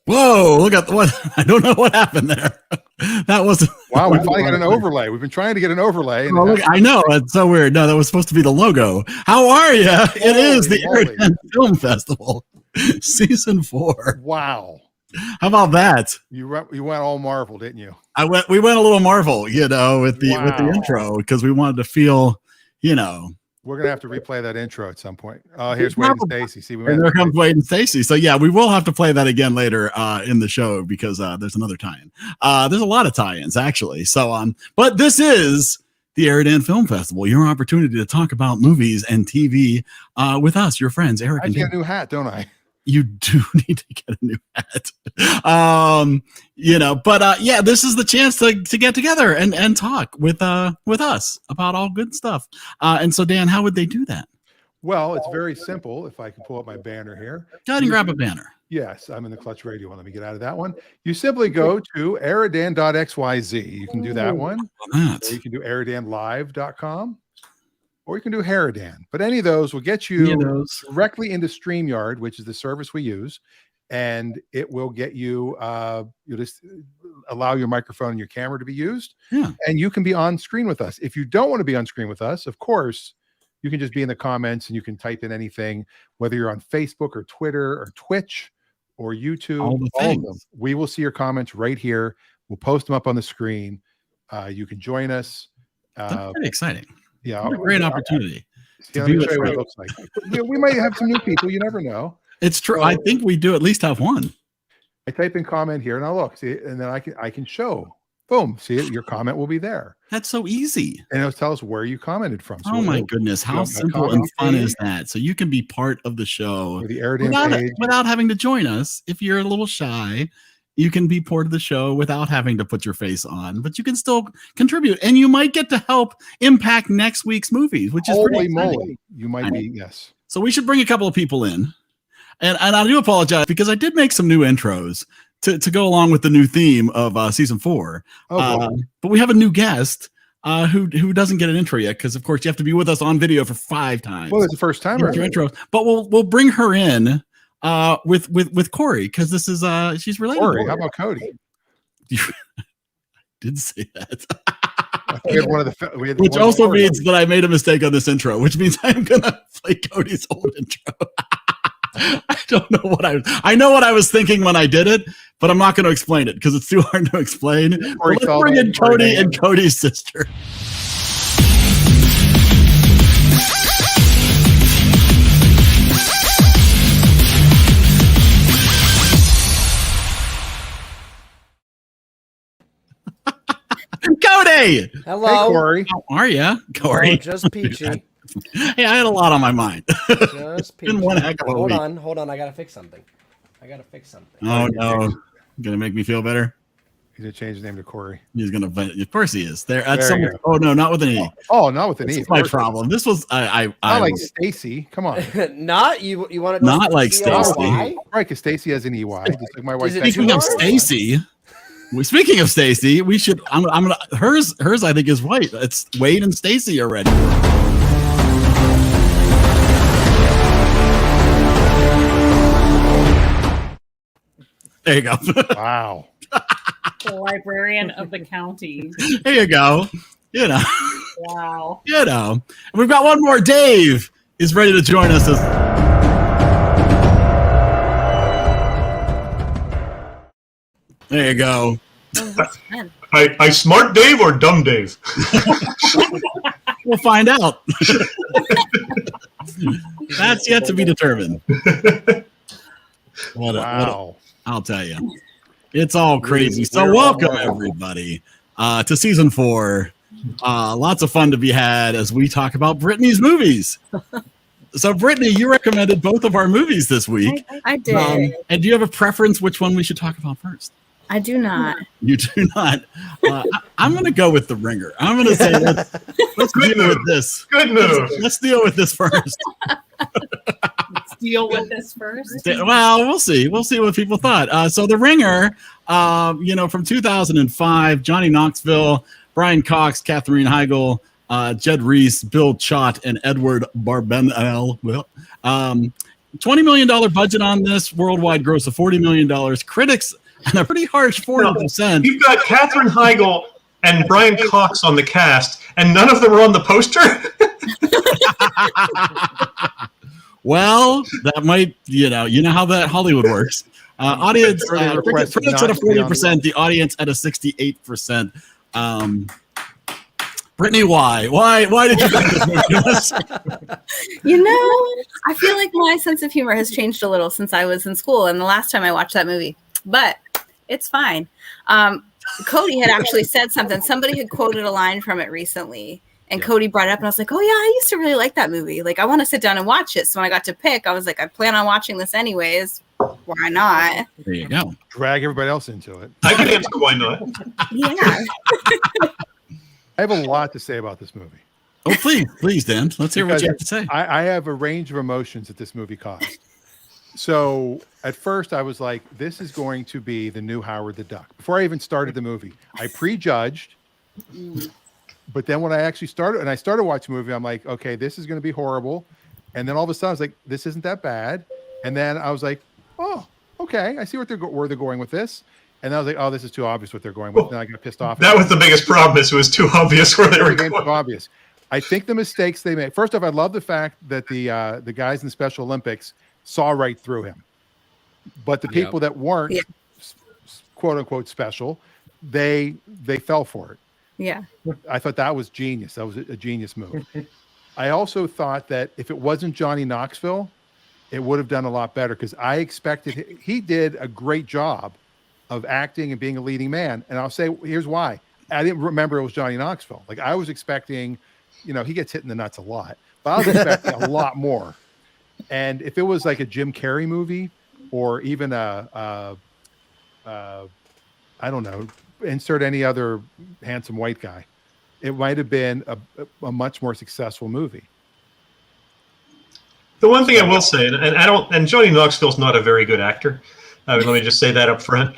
Whoa, look at what I don't know what happened there. That was wow. We finally got an overlay. We've been trying to get an overlay. Oh, look, I know it's so weird. No, that was supposed to be the logo. How are you? It is the EriDan Film Festival, season 4. Wow. How about that? You went all Marvel, didn't you? We went a little Marvel, with the intro because we wanted to feel, We're gonna have to replay that intro at some point. Here's Wade and Stacy. See, there comes Wade and Stacy. So yeah, we will have to play that again later in the show because there's another tie-in. There's a lot of tie-ins actually. So but this is the EriDan Film Festival, your opportunity to talk about movies and TV with us, your friends, Eric. I get a new hat, don't I? You do need to get a new hat. But this is the chance to get together and talk with us about all good stuff. And so, Dan, how would they do that? Well, it's very simple. If I can pull up my banner here. Go ahead and grab a banner. Yes, I'm in the Clutch Radio one. Let me get out of that one. You simply go to eridan.xyz. You can do that one. Or you can do eridanlive.com. Or you can do EriDan. But any of those will get you directly into StreamYard, which is the service we use. And it will get you, you'll just allow your microphone and your camera to be used. Yeah. And you can be on screen with us. If you don't want to be on screen with us, of course, you can just be in the comments and you can type in anything, whether you're on Facebook or Twitter or Twitch or YouTube. All of them. We will see your comments right here. We'll post them up on the screen. You can join us. That's pretty exciting. Yeah, what a great opportunity. To be with what it looks like. We might have some new people. You never know. It's true. So, I think we do at least have one. I type in comment here, and I'll look. See, and then I can show. Boom. See it. Your comment will be there. That's so easy. And it'll tell us where you commented from. So my goodness, how simple and fun is that? So you can be part of the show the EriDan without having to join us. If you're a little shy, you can be part of the show without having to put your face on, but you can still contribute, and you might get to help impact next week's movies, which is pretty exciting. You might be, yes. So we should bring a couple of people in, and I do apologize because I did make some new intros to go along with the new theme of season 4. But we have a new guest who doesn't get an intro yet because, of course, you have to be with us on video for 5 times. Well, it's the first time. Intro, but we'll bring her in. With Corey, because this is she's related. Corey, how about Cody? You did say that. Which also means that I made a mistake on this intro, which means I'm gonna play Cody's old intro. I don't know I know what I was thinking when I did it, but I'm not going to explain it because it's too hard to explain. Let's bring in Cody and Cody's sister. Cody! Hello. Hey, Corey. How are you, Corey? Oh, just peachy. Hey, I had a lot on my mind. Just peachy. Been one heck of a week. Hold on. I gotta fix something. Oh no! Gonna make me feel better. He's gonna change his name to Corey. He's gonna. Of course he is. Oh no, not with an E. Oh, not with an E. That's my problem. This was I like Stacy. Come on. Not you want to not like Stacy. Right, because Stacy has an EY. Just like my wife. Speaking of Stacy. Speaking of Stacy, we should. I'm gonna. Hers. I think is white. It's Wade and Stacy already. There you go. Wow. The librarian of the county. There you go. Wow. And we've got one more. Dave is ready to join us. There you go. I smart Dave or dumb Dave? We'll find out. That's yet to be determined. Wow. I'll tell you. It's all crazy. So welcome, everybody, to season 4. Lots of fun to be had as we talk about Brittany's movies. So, Brittany, you recommended both of our movies this week. I did. And do you have a preference which one we should talk about first? I do not. You do not. I'm going to go with The Ringer. I'm going to say let's deal with this. Good news. Let's deal with this first. Let's deal with this first. Well, we'll see. We'll see what people thought. So The Ringer, from 2005, Johnny Knoxville, Brian Cox, Katherine Heigl, Jed Reese, Bill Chott, and Edward Barbenheimer. $20 million budget on this, worldwide gross of $40 million. Critics, and a pretty harsh 40%. You've got Katherine Heigl and Brian Cox on the cast, and none of them are on the poster. Well, that might, you know how that Hollywood works. Audience, critics at a 40%, the audience at a 68%. Brittany, why did you think this movie was? I feel like my sense of humor has changed a little since I was in school and the last time I watched that movie, but it's fine. Cody had actually said something. Somebody had quoted a line from it recently, and Cody brought it up, and I was like, oh yeah, I used to really like that movie. Like, I want to sit down and watch it. So when I got to pick, I was like, I plan on watching this anyways. Why not? There you go. Drag everybody else into it. I can answer why not. Yeah. I have a lot to say about this movie. Oh, please, Dan. Let's hear what you have to say. I have a range of emotions that this movie caused. So at first I was like, this is going to be the new Howard the Duck. Before I even started the movie, I prejudged. But then when I actually started watching the movie, I'm like, okay, this is going to be horrible. And then all of a sudden I was like, this isn't that bad. And then I was like, oh, okay, I see where they're going with this. And I was like, oh, this is too obvious what they're going with. And I got pissed off. That was the biggest problem. It was too obvious where they were going. Too obvious. I think the mistakes they made. First off, I love the fact that the guys in the Special Olympics saw right through him. But the people that weren't quote unquote special, they fell for it. Yeah. I thought that was genius. That was a genius move. I also thought that if it wasn't Johnny Knoxville, it would have done a lot better because I expected he did a great job of acting and being a leading man. And I'll say, here's why. I didn't remember it was Johnny Knoxville. Like I was expecting, he gets hit in the nuts a lot, but I was expecting a lot more. And if it was like a Jim Carrey movie or even I don't know, insert any other handsome white guy, it might have been a much more successful movie. The one thing I will say, and Johnny Knoxville's not a very good actor. Let me just say that up front.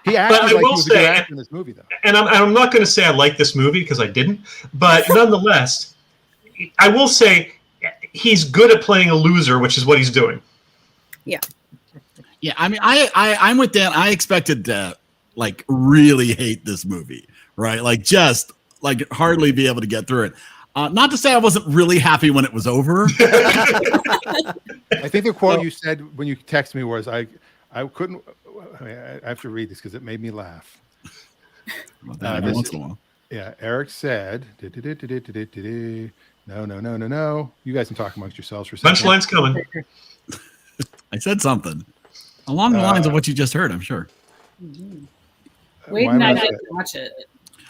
He acted like he was a good actor in this movie, though. And I'm not going to say I like this movie because I didn't, but nonetheless, I will say he's good at playing a loser, which is what he's doing. Yeah. Yeah, I mean, I'm with Dan. I expected to really hate this movie, right? Just hardly be able to get through it. Not to say I wasn't really happy when it was over. I think the quote you said when you texted me was, I couldn't. I have to read this because it made me laugh. Every once in a while. Yeah, Eric said, no. You guys can talk amongst yourselves for a second. Punchline's coming. I said something along the lines of what you just heard, I'm sure. Wade and I didn't watch it.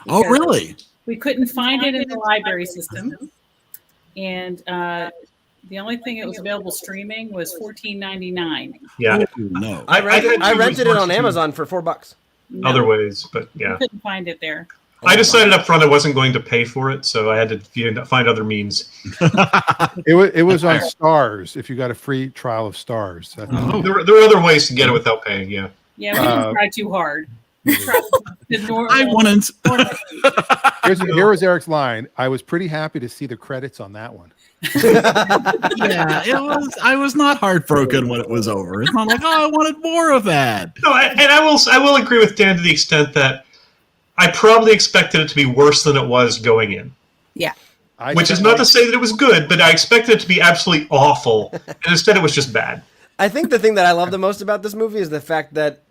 Oh, really? We couldn't find it in the library system. And the only thing it was available streaming was $14.99. Yeah. Oh, no. I rented it on Amazon for $4. No. Other ways, but yeah. We couldn't find it there. I decided up front I wasn't going to pay for it, so I had to find other means. It was on Stars. If you got a free trial of Stars, There were other ways to get it without paying. Yeah. Yeah, we didn't try too hard. I wouldn't. Here was Eric's line. I was pretty happy to see the credits on that one. Yeah, it was. I was not heartbroken when it was over. It's not like, oh, I wanted more of that. No, and I will agree with Dan to the extent that I probably expected it to be worse than it was going in. Yeah. Which is not to say that it was good, but I expected it to be absolutely awful, and instead it was just bad. I think the thing that I love the most about this movie is the fact that,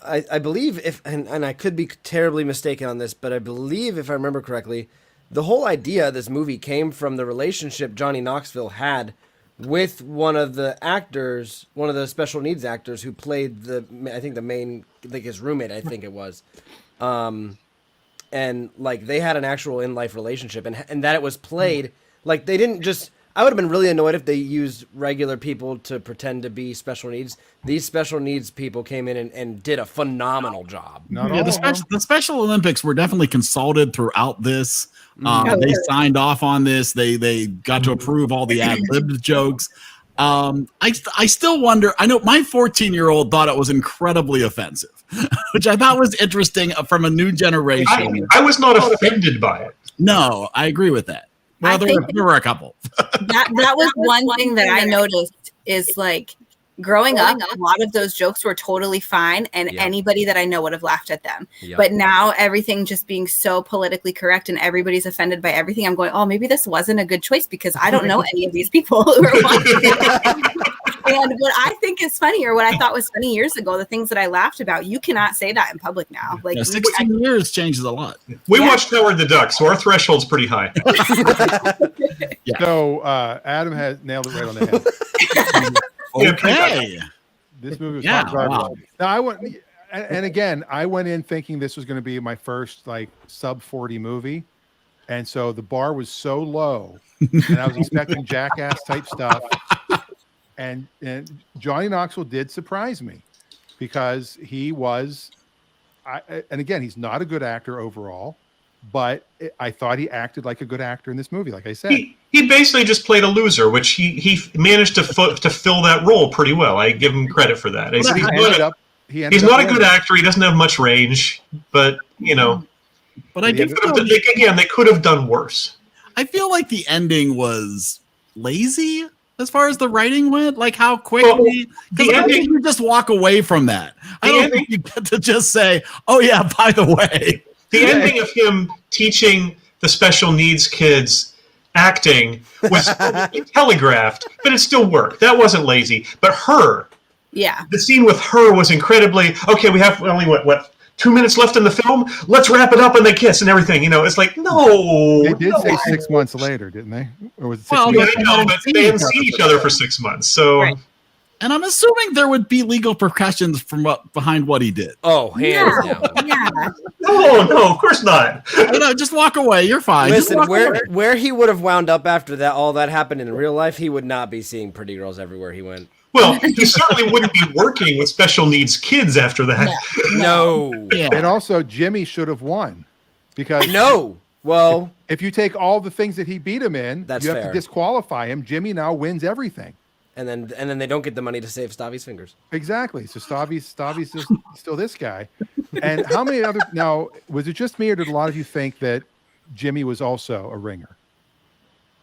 I believe and I could be terribly mistaken on this, but I believe if I remember correctly, the whole idea of this movie came from the relationship Johnny Knoxville had with one of the actors, one of the special needs actors who played the main, his roommate, I think it was. And they had an actual in-life relationship and that it was played, they didn't just, I would have been really annoyed if they used regular people to pretend to be special needs. These special needs people came in and did a phenomenal job. The Special Olympics were definitely consulted throughout this. They signed off on this. They got to approve all the ad-libbed jokes. I still wonder. I know my 14-year-old thought it was incredibly offensive, which I thought was interesting from a new generation. I was not offended by it. No, I agree with that. Well, there were a couple. that was one thing that I noticed is like growing up, a lot of those jokes were totally fine, and anybody that I know would have laughed at them. But now everything just being so politically correct and everybody's offended by everything, I'm going, oh, maybe this wasn't a good choice because I don't know any of these people who are watching it. And what I think is funny, or what I thought was funny years ago, the things that I laughed about, you cannot say that in public now. Like 16 years changes a lot. We watched Howard the Duck, so our threshold's pretty high. So Adam has nailed it right on the head. Okay. This movie was wow. Now I went in thinking this was going to be my first like sub 40 movie, and so the bar was so low, and I was expecting Jackass type stuff. And Johnny Knoxville did surprise me because he was, and again, he's not a good actor overall, but I thought he acted like a good actor in this movie. Like I said, he basically just played a loser, which he managed to fill that role pretty well. I give him credit for that. He's not a good actor. He doesn't have much range, but you know. But I did. They could have done worse. I feel like the ending was lazy. As far as the writing went, like how quickly, because I think you just walk away from that. I don't think you get to just say, "Oh yeah, by the way." The ending of him teaching the special needs kids acting was telegraphed, but it still worked. That wasn't lazy. But the scene with her was incredibly okay. We have only what 2 minutes left in the film. Let's wrap it up, and they kiss and everything. You know, it's like no. They did say 6 months later, didn't they? Or was it 6 months? months? But they hadn't seen each other for 6 months. So, and I'm assuming there would be legal repercussions from behind what he did. Oh, hands down. Yeah. No, of course not. No, just walk away. You're fine. Listen, where he would have wound up after that, all that happened in real life, he would not be seeing pretty girls everywhere he went. Well, he certainly wouldn't be working with special needs kids after that. No. Yeah. And also, Jimmy should have won because Well, if you take all the things that he beat him in, that's you have fair. to disqualify him. Jimmy now wins everything. And then they don't get the money to save Stavi's fingers. Exactly. So Stavi's just still this guy. And how many other now was it just me or did a lot of you think that Jimmy was also a ringer?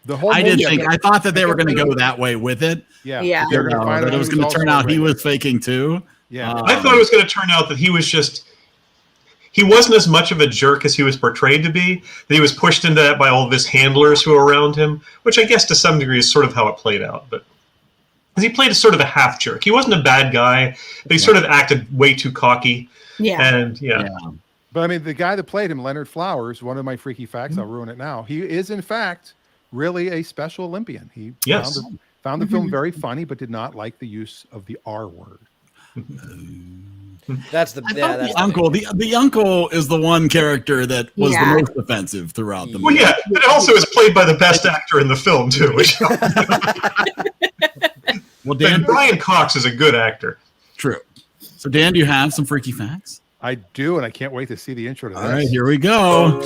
The whole I didn't think. I thought that they were going to go that way with it. Yeah. They were going to find out it was going to turn out he was faking too. Yeah. I thought it was going to turn out that he wasn't as much of a jerk as he was portrayed to be. That he was pushed into that by all of his handlers who were around him, which I guess to some degree is sort of how it played out. But because he played a sort of a half jerk. He wasn't a bad guy, but he sort of acted way too cocky. Yeah. And But I mean, the guy that played him, Leonard Flowers, one of my freaky facts, I'll ruin it now. He is in fact really a Special Olympian. He found the film very funny, but did not like the use of the R word. That's the uncle. The uncle is the one character that was the most offensive throughout the movie. Well, yeah, but it also is played by the best actor in the film too. Well, Dan, Brian Cox is a good actor. True. So, Dan, do you have some freaky facts? I do, and I can't wait to see the intro to this. All right, here we go.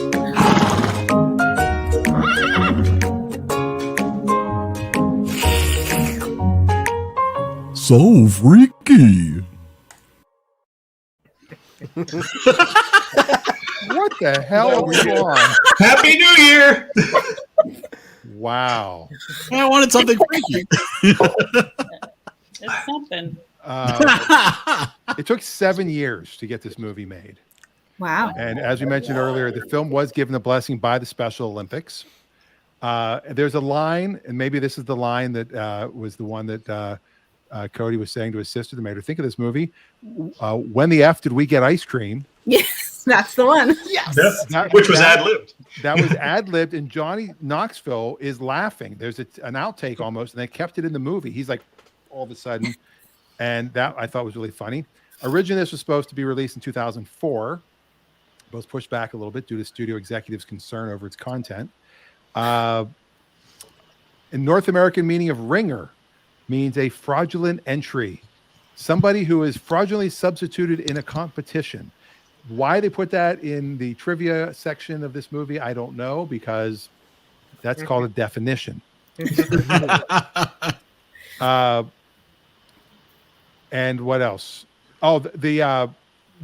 So freaky. What the hell are we on? Happy New Year! Wow. I wanted something freaky. It's something. It took 7 years to get this movie made. Wow. And as we mentioned earlier, the film was given a blessing by the Special Olympics. There's a line, and maybe this is the line that was the one that Cody was saying to his sister that made her think of this movie. When the F did we get ice cream? Yes, that's the one. Yes. Which was ad-libbed. That was ad-libbed, and Johnny Knoxville is laughing. There's an outtake almost, and they kept it in the movie. He's like, all of a sudden, and that I thought was really funny. Originally, this was supposed to be released in 2004, but was pushed back a little bit due to studio executives' concern over its content. In North American meaning of ringer means a fraudulent entry, somebody who is fraudulently substituted in a competition. Why they put that in the trivia section of this movie, I don't know, because that's called a definition. And what else? Oh,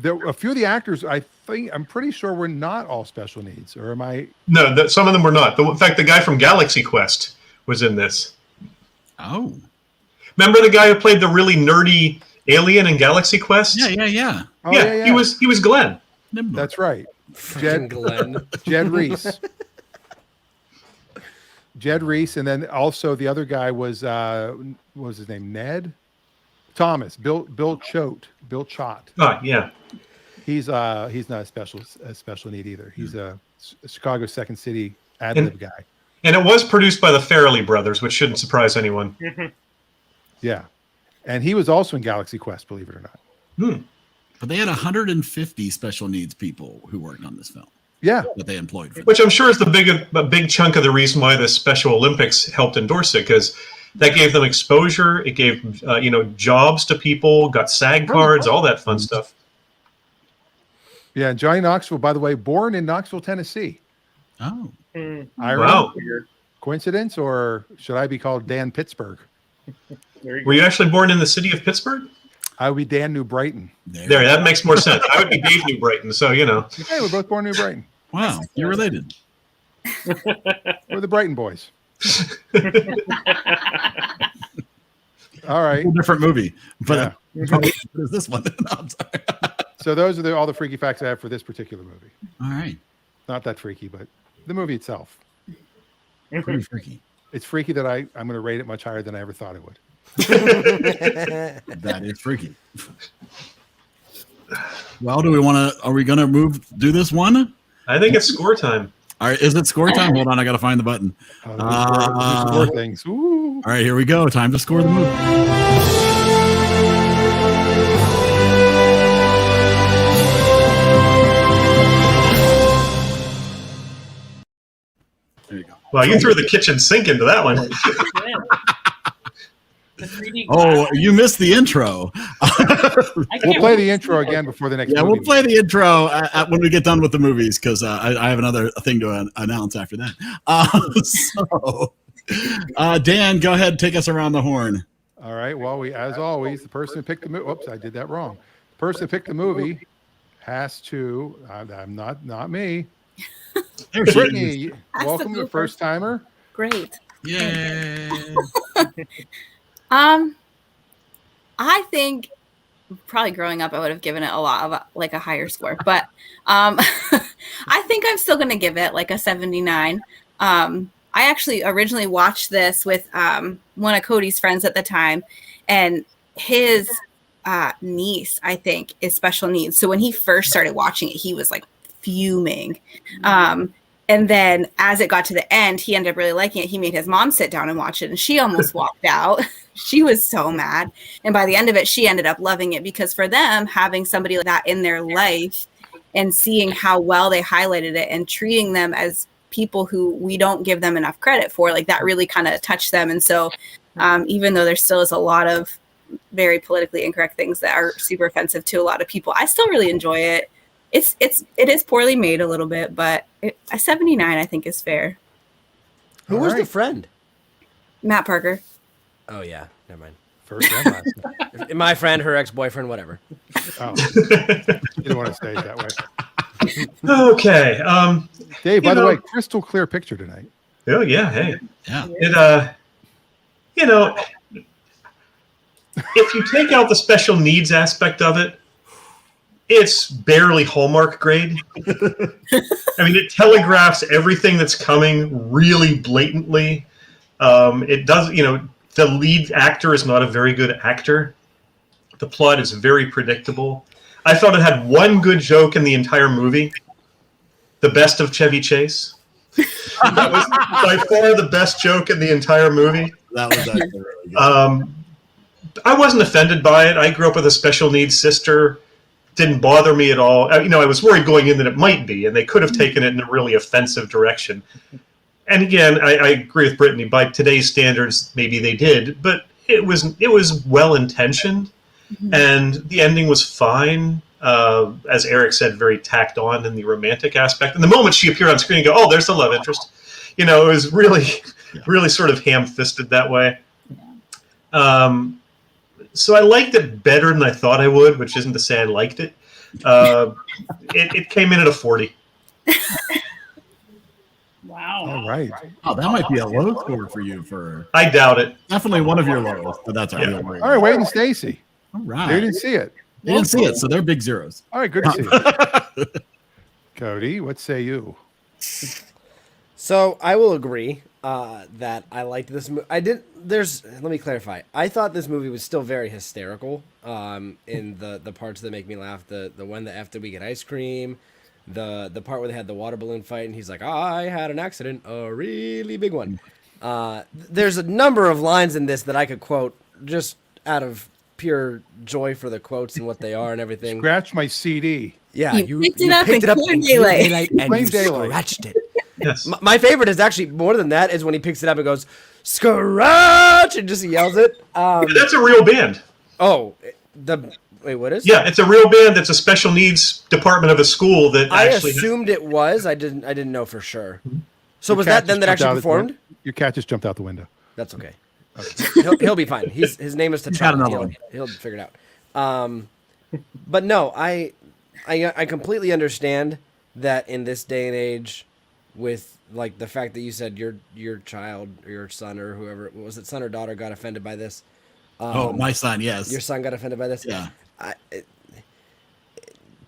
a few of the actors, I'm pretty sure were not all special needs, or am I? No, some of them were not. In fact, the guy from Galaxy Quest was in this. Oh. Remember the guy who played the really nerdy alien in Galaxy Quest? Yeah. Oh, yeah. He was Glenn. That's right. Glenn. Jed Reese. Jed Reese, and then also the other guy was what was his name? Ned Thomas. Bill Choate. Bill Chott. Oh, yeah. He's not a special need either. He's a Chicago Second City ad-lib guy. And it was produced by the Farrelly brothers, which shouldn't surprise anyone. Yeah. And he was also in Galaxy Quest, believe it or not. But they had 150 special needs people who worked on this film. Yeah. That they employed for which I'm sure is a big chunk of the reason why the Special Olympics helped endorse it, because that gave them exposure. It gave jobs to people, got SAG cards, all that fun stuff. Yeah, and Johnny Knoxville, by the way, born in Knoxville, Tennessee. Oh. Wow. Coincidence, or should I be called Dan Pittsburgh? Were you actually born in the city of Pittsburgh? I would be Dan New Brighton. There, that makes more sense. I would be Dave New Brighton, so Hey, we're both born New Brighton. Wow, you're related. We're the Brighton boys. All right. Different movie, but what is this one? No, I'm sorry. So those are all the freaky facts I have for this particular movie. All right. Not that freaky, but the movie itself. Pretty freaky. It's freaky that I'm going to rate it much higher than I ever thought it would. That is freaky. Well, are we going to do this one? I think it's score time. All right. Is it score time? Hold on. I got to find the button. Score things. Ooh. All right. Here we go. Time to score the movie. There you go. Well, you threw the kitchen sink into that one. Oh, you missed the intro. We'll play the intro again before the next movie. We'll play the intro when we get done with the movies, because I have another thing to announce after that. Dan, go ahead, take us around the horn. All right. Well, as always, the person who picked the movie. Oops, I did that wrong. The person who picked the movie has to. I'm not me. Brittany, welcome to the first timer. Great. Yay. I think probably growing up, I would have given it a lot of a higher score, but I think I'm still going to give it like a 79. I actually originally watched this with one of Cody's friends at the time, and his niece, I think, is special needs. So when he first started watching it, he was like fuming. And then as it got to the end, he ended up really liking it. He made his mom sit down and watch it, and she almost walked out. She was so mad. And by the end of it, she ended up loving it, because for them, having somebody like that in their life and seeing how well they highlighted it and treating them as people who we don't give them enough credit for, like that really kind of touched them. And so even though there still is a lot of very politically incorrect things that are super offensive to a lot of people, I still really enjoy it. It is poorly made a little bit, but a 79 I think is fair. Who was the friend? Matt Parker. Oh yeah, never mind. First and last. My friend, her ex-boyfriend, whatever. Oh, you don't want to say it that way. Okay. Dave, by the way, crystal clear picture tonight. Oh yeah. Hey. Yeah. It if you take out the special needs aspect of it, it's barely Hallmark grade. I mean, it telegraphs everything that's coming really blatantly. It does, the lead actor is not a very good actor. The plot is very predictable. I thought it had one good joke in the entire movie. The best of Chevy Chase. That was by far the best joke in the entire movie. That was actually really good. I wasn't offended by it. I grew up with a special needs sister. Didn't bother me at all. I was worried going in that it might be, and they could have taken it in a really offensive direction. And again, I agree with Brittany. By today's standards, maybe they did, but it was well intentioned, and the ending was fine. As Eric said, very tacked on in the romantic aspect. And the moment she appeared on screen, you go, "Oh, there's the love interest." It was really sort of ham-fisted that way. So I liked it better than I thought I would, which isn't to say I liked it. It came in at a 40. Wow. All right. Oh, that might be a low score for you. I doubt it. Definitely one of your lowest, but that's all right. Yeah. Don't worry. All right, Wade and Stacy. All right. They didn't see it. They didn't see it, so they're big zeros. All right, good to see you. Cody, what say you? So I will agree that I liked this movie. Let me clarify. I thought this movie was still very hysterical in the parts that make me laugh. The one that after we get ice cream, the part where they had the water balloon fight, and he's like, I had an accident, a really big one. There's a number of lines in this that I could quote just out of pure joy for the quotes and what they are and everything. Scratch my CD. Yeah, you picked it up in daylight. And you scratched it. Yes. My favorite is actually more than that is when he picks it up and goes scratch and just yells it. That's a real band. Wait, what is? Yeah, it's a real band. That's a special needs department of a school that I actually. assumed it was. I didn't know for sure. So was that then that actually performed? Your cat just jumped out the window. That's okay. He'll be fine. His name is T'Challa. He'll figure it out. But no, I completely understand that in this day and age, with like the fact that you said your child or your son or whoever, was it son or daughter, got offended by this? My son, yes. Your son got offended by this? Yeah.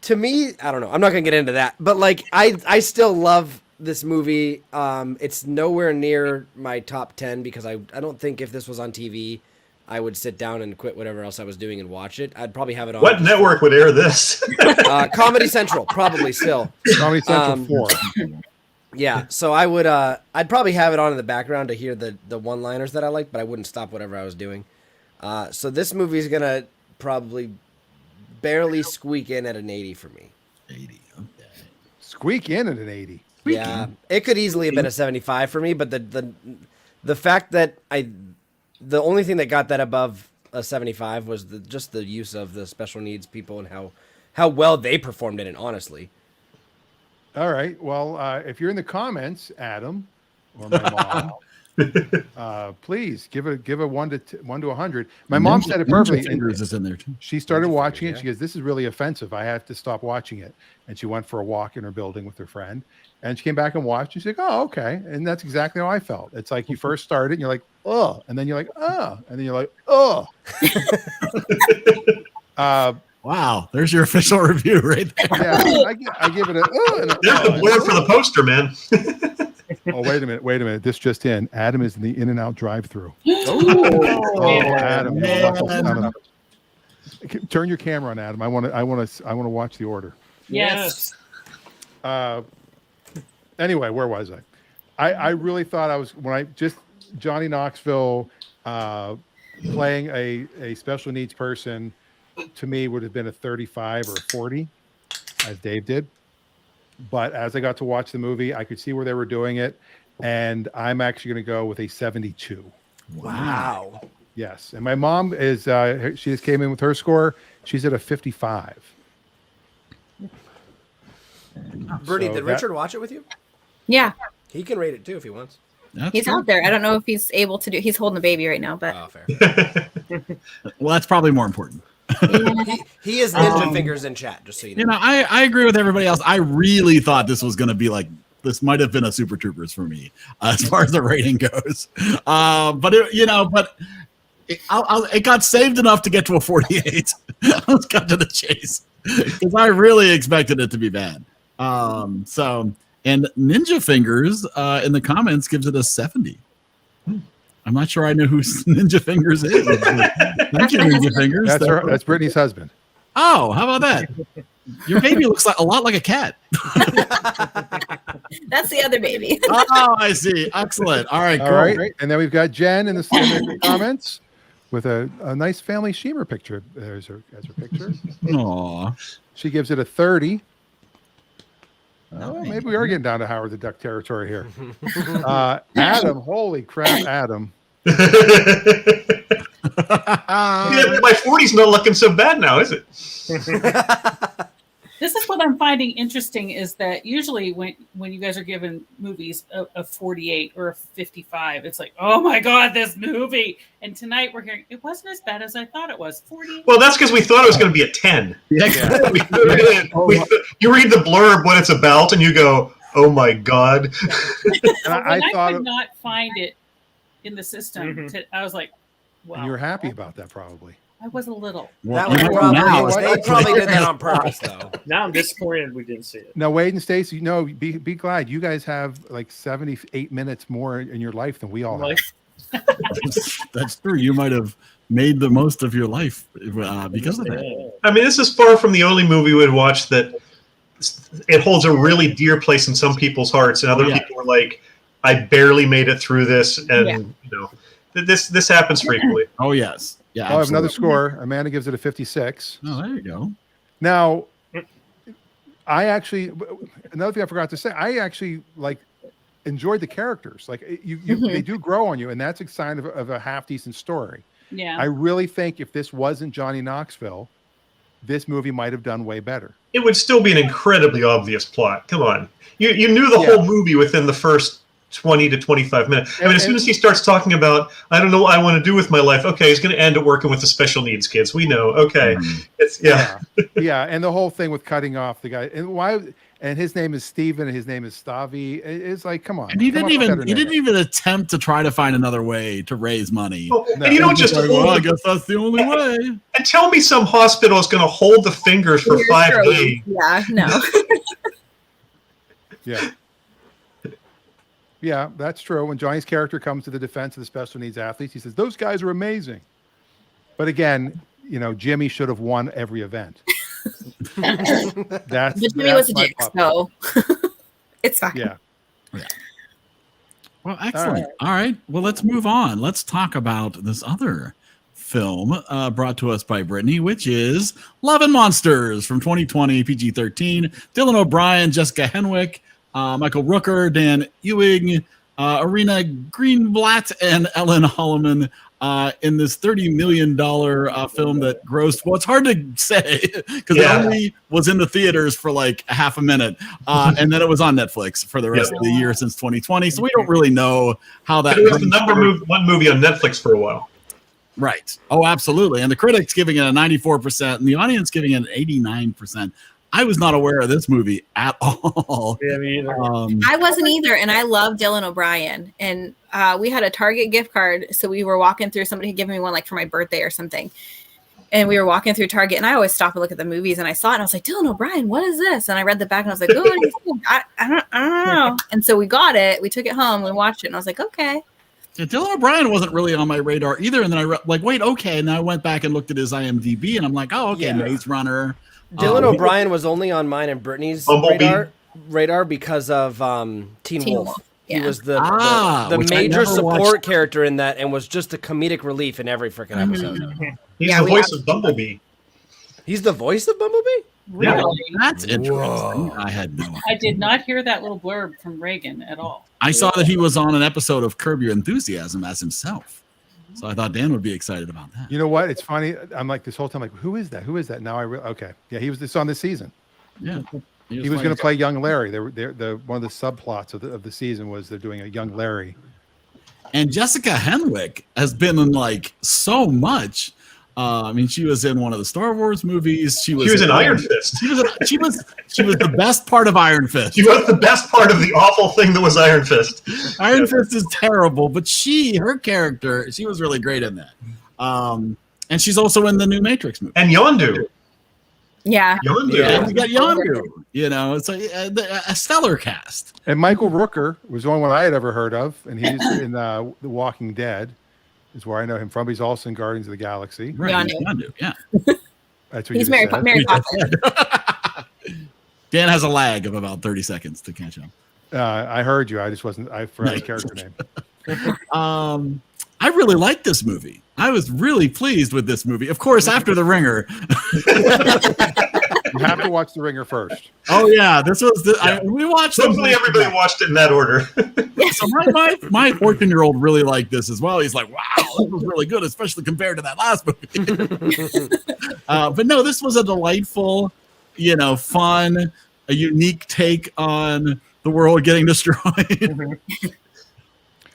To me, I don't know. I'm not gonna get into that, but like I still love this movie. It's nowhere near my top 10 because I don't think if this was on TV, I would sit down and quit whatever else I was doing and watch it. I'd probably have it on. What network would air this? Comedy Central, probably still. Comedy Central 4. Yeah, so I would. I'd probably have it on in the background to hear the one-liners that I like, but I wouldn't stop whatever I was doing. So this movie is gonna probably barely squeak in at an 80 for me. 80. Okay. Squeak in at an 80. Yeah, it could easily have been a 75 for me, but the fact that the only thing that got that above a 75 was just the use of the special needs people and how well they performed in it, honestly. All right. Well, if you're in the comments, Adam or my mom, please give a 1 to 100. My mom said it perfectly. Fingers is in there too. She started watching it. She goes, "This is really offensive. I have to stop watching it." And she went for a walk in her building with her friend. And she came back and watched. And she's like, "Oh, okay." And that's exactly how I felt. It's like you first started, and you're like, "Oh," and then you're like, "Oh," and then you're like, "Oh." Wow, there's your official review right there. Yeah, I give it a. There's the blur for the poster, man. Oh, wait a minute. This just in. Adam is in the In-N-Out drive-through. Adam. Turn your camera on, Adam. I want to watch the order. Yes. Anyway, where was I? I really thought Johnny Knoxville playing a special needs person to me would have been a 35 or a 40, as Dave did. But as I got to watch the movie, I could see where they were doing it, and I'm actually going to go with a 72. Wow. Yes, and my mom is she just came in with her score. She's at a 55. Bernie, did Richard watch it with you? Yeah. He can rate it too if he wants. He's out there. I don't know if he's able to do. He's holding a baby right now, but fair. Well, that's probably more important. He is ninja fingers in chat, just so you know. You know, I agree with everybody else. I really thought this was going to be like, this might have been a Super Troopers for me as far as the rating goes. But it got saved enough to get to a 48. Let's cut to the chase because I really expected it to be bad. And Ninja Fingers in the comments gives it a 70. I'm not sure I know who Ninja Fingers is. Thank you, Ninja Fingers. That's Brittany's husband. Oh, how about that? Your baby looks like a lot like a cat. That's the other baby. Oh, I see. Excellent. All right, All right. And then we've got Jen in the comments with a nice family Sheamer picture. There's her picture. Aw. She gives it a 30. Oh, maybe we are getting down to Howard the Duck territory here. Adam, holy crap, Adam. Yeah, my 40's not looking so bad now, is it? This is what what I'm finding interesting is that usually when you guys are given movies a 48 or a 55, it's like, oh my God, this movie. And tonight we're hearing it wasn't as bad as I thought it was. 48. Well, that's because we thought it was going to be a 10. Yeah. You read the blurb what it's about, and you go, "Oh my God!" And I could not find it in the system. I was like, "Wow!" And you were happy about that, probably. I was a little. That was probably, they probably did that on purpose, though. Now I'm disappointed we didn't see it. Now, Wade and Stacey, be glad you guys have like 78 minutes more in your life than we all have. That's true. You might have made the most of your life because of that. I mean, this is far from the only movie we'd watch that it holds a really dear place in some people's hearts, and other people are like, "I barely made it through this," and this happens frequently. Oh yes. Yeah, I have another score. Amanda gives it a 56. Oh, there you go. Now, another thing I forgot to say, I actually enjoyed the characters. Like they do grow on you, and that's a sign of a half decent story. Yeah. I really think if this wasn't Johnny Knoxville, this movie might have done way better. It would still be an incredibly obvious plot. Come on. You knew the whole movie within the first 20 to 25 minutes. I mean, as soon as he starts talking about, I don't know what I want to do with my life. Okay, he's going to end up working with the special needs kids. We know. Okay. It's yeah. And the whole thing with cutting off the guy and his name is Steven and his name is Stavi. It's like, come on. And he didn't even attempt to try to find another way to raise money. And you don't just I guess that's the only way. And tell me some hospital is going to hold the fingers for 5 days. Yeah, no. Yeah. Yeah, that's true. When Johnny's character comes to the defense of the special needs athletes, he says, "Those guys are amazing." But again, Jimmy should have won every event. But Jimmy was a dick, so it's fine. Yeah. Well, excellent. All right. Well, let's move on. Let's talk about this other film brought to us by Brittany, which is Love and Monsters from 2020, PG-13. Dylan O'Brien, Jessica Henwick, Michael Rooker, Dan Ewing, Arena Greenblatt, and Ellen Holloman in this $30 million film that grossed, well, it's hard to say because it only was in the theaters for like a half a minute. And then it was on Netflix for the rest of the year since 2020. So we don't really know how that. It was the number one movie on Netflix for a while. Right. Oh, absolutely. And the critics giving it a 94% and the audience giving it an 89%. I was not aware of this movie at all. Yeah, me either. I wasn't either, and I love Dylan O'Brien. And we had a Target gift card, so we were walking through. Somebody had given me one like for my birthday or something. And we were walking through Target, and I always stop and look at the movies, and I saw it, and I was like, Dylan O'Brien, what is this? And I read the back, and I was like, oh, I don't know. And so we got it. We took it home. We watched it, and I was like, okay. Yeah, Dylan O'Brien wasn't really on my radar either. And then I wait, okay. And then I went back and looked at his IMDb, and I'm like, oh, okay, Maze Runner. Dylan O'Brien was only on mine and Brittany's radar because of Teen Wolf. Yeah. He was the major support character in that and was just a comedic relief in every freaking episode. He's the voice of Bumblebee. He's the voice of Bumblebee? Really? That's interesting. Whoa. I had no idea. I did not hear that little blurb from Reagan at all. I saw that he was on an episode of Curb Your Enthusiasm as himself. So I thought Dan would be excited about that. You know what? It's funny. I'm like this whole time, like, who is that? Who is that? Now okay. Yeah, he was this on this season. Yeah. He was going to play young Larry. One of the subplots of the season was they're doing a young Larry. And Jessica Henwick has been in like so much. I mean, she was in one of the Star Wars movies. She was in Iron Fist. She was the best part of Iron Fist. She was the best part of the awful thing that was Iron Fist. Iron Fist is terrible, but her character, she was really great in that. And she's also in the new Matrix movie. And Yondu. Yeah. Yondu. Yeah, you got Yondu. You know, it's like a stellar cast. And Michael Rooker was the only one I had ever heard of, and he's in The Walking Dead. Is where I know him from. He's also in Guardians of the Galaxy. Right. Yondu, yeah. That's what he's Mary Poppins. Dan has a lag of about 30 seconds to catch up. I heard you. I just wasn't. I forgot his character name. I really liked this movie. I was really pleased with this movie. Of course, after The Ringer. You have to watch The Ringer first. Oh yeah, this was we watched. Hopefully, everybody watched it in that order. So my 14-year-old really liked this as well. He's like, "Wow, this was really good, especially compared to that last movie." But no, this was a delightful fun, a unique take on the world getting destroyed.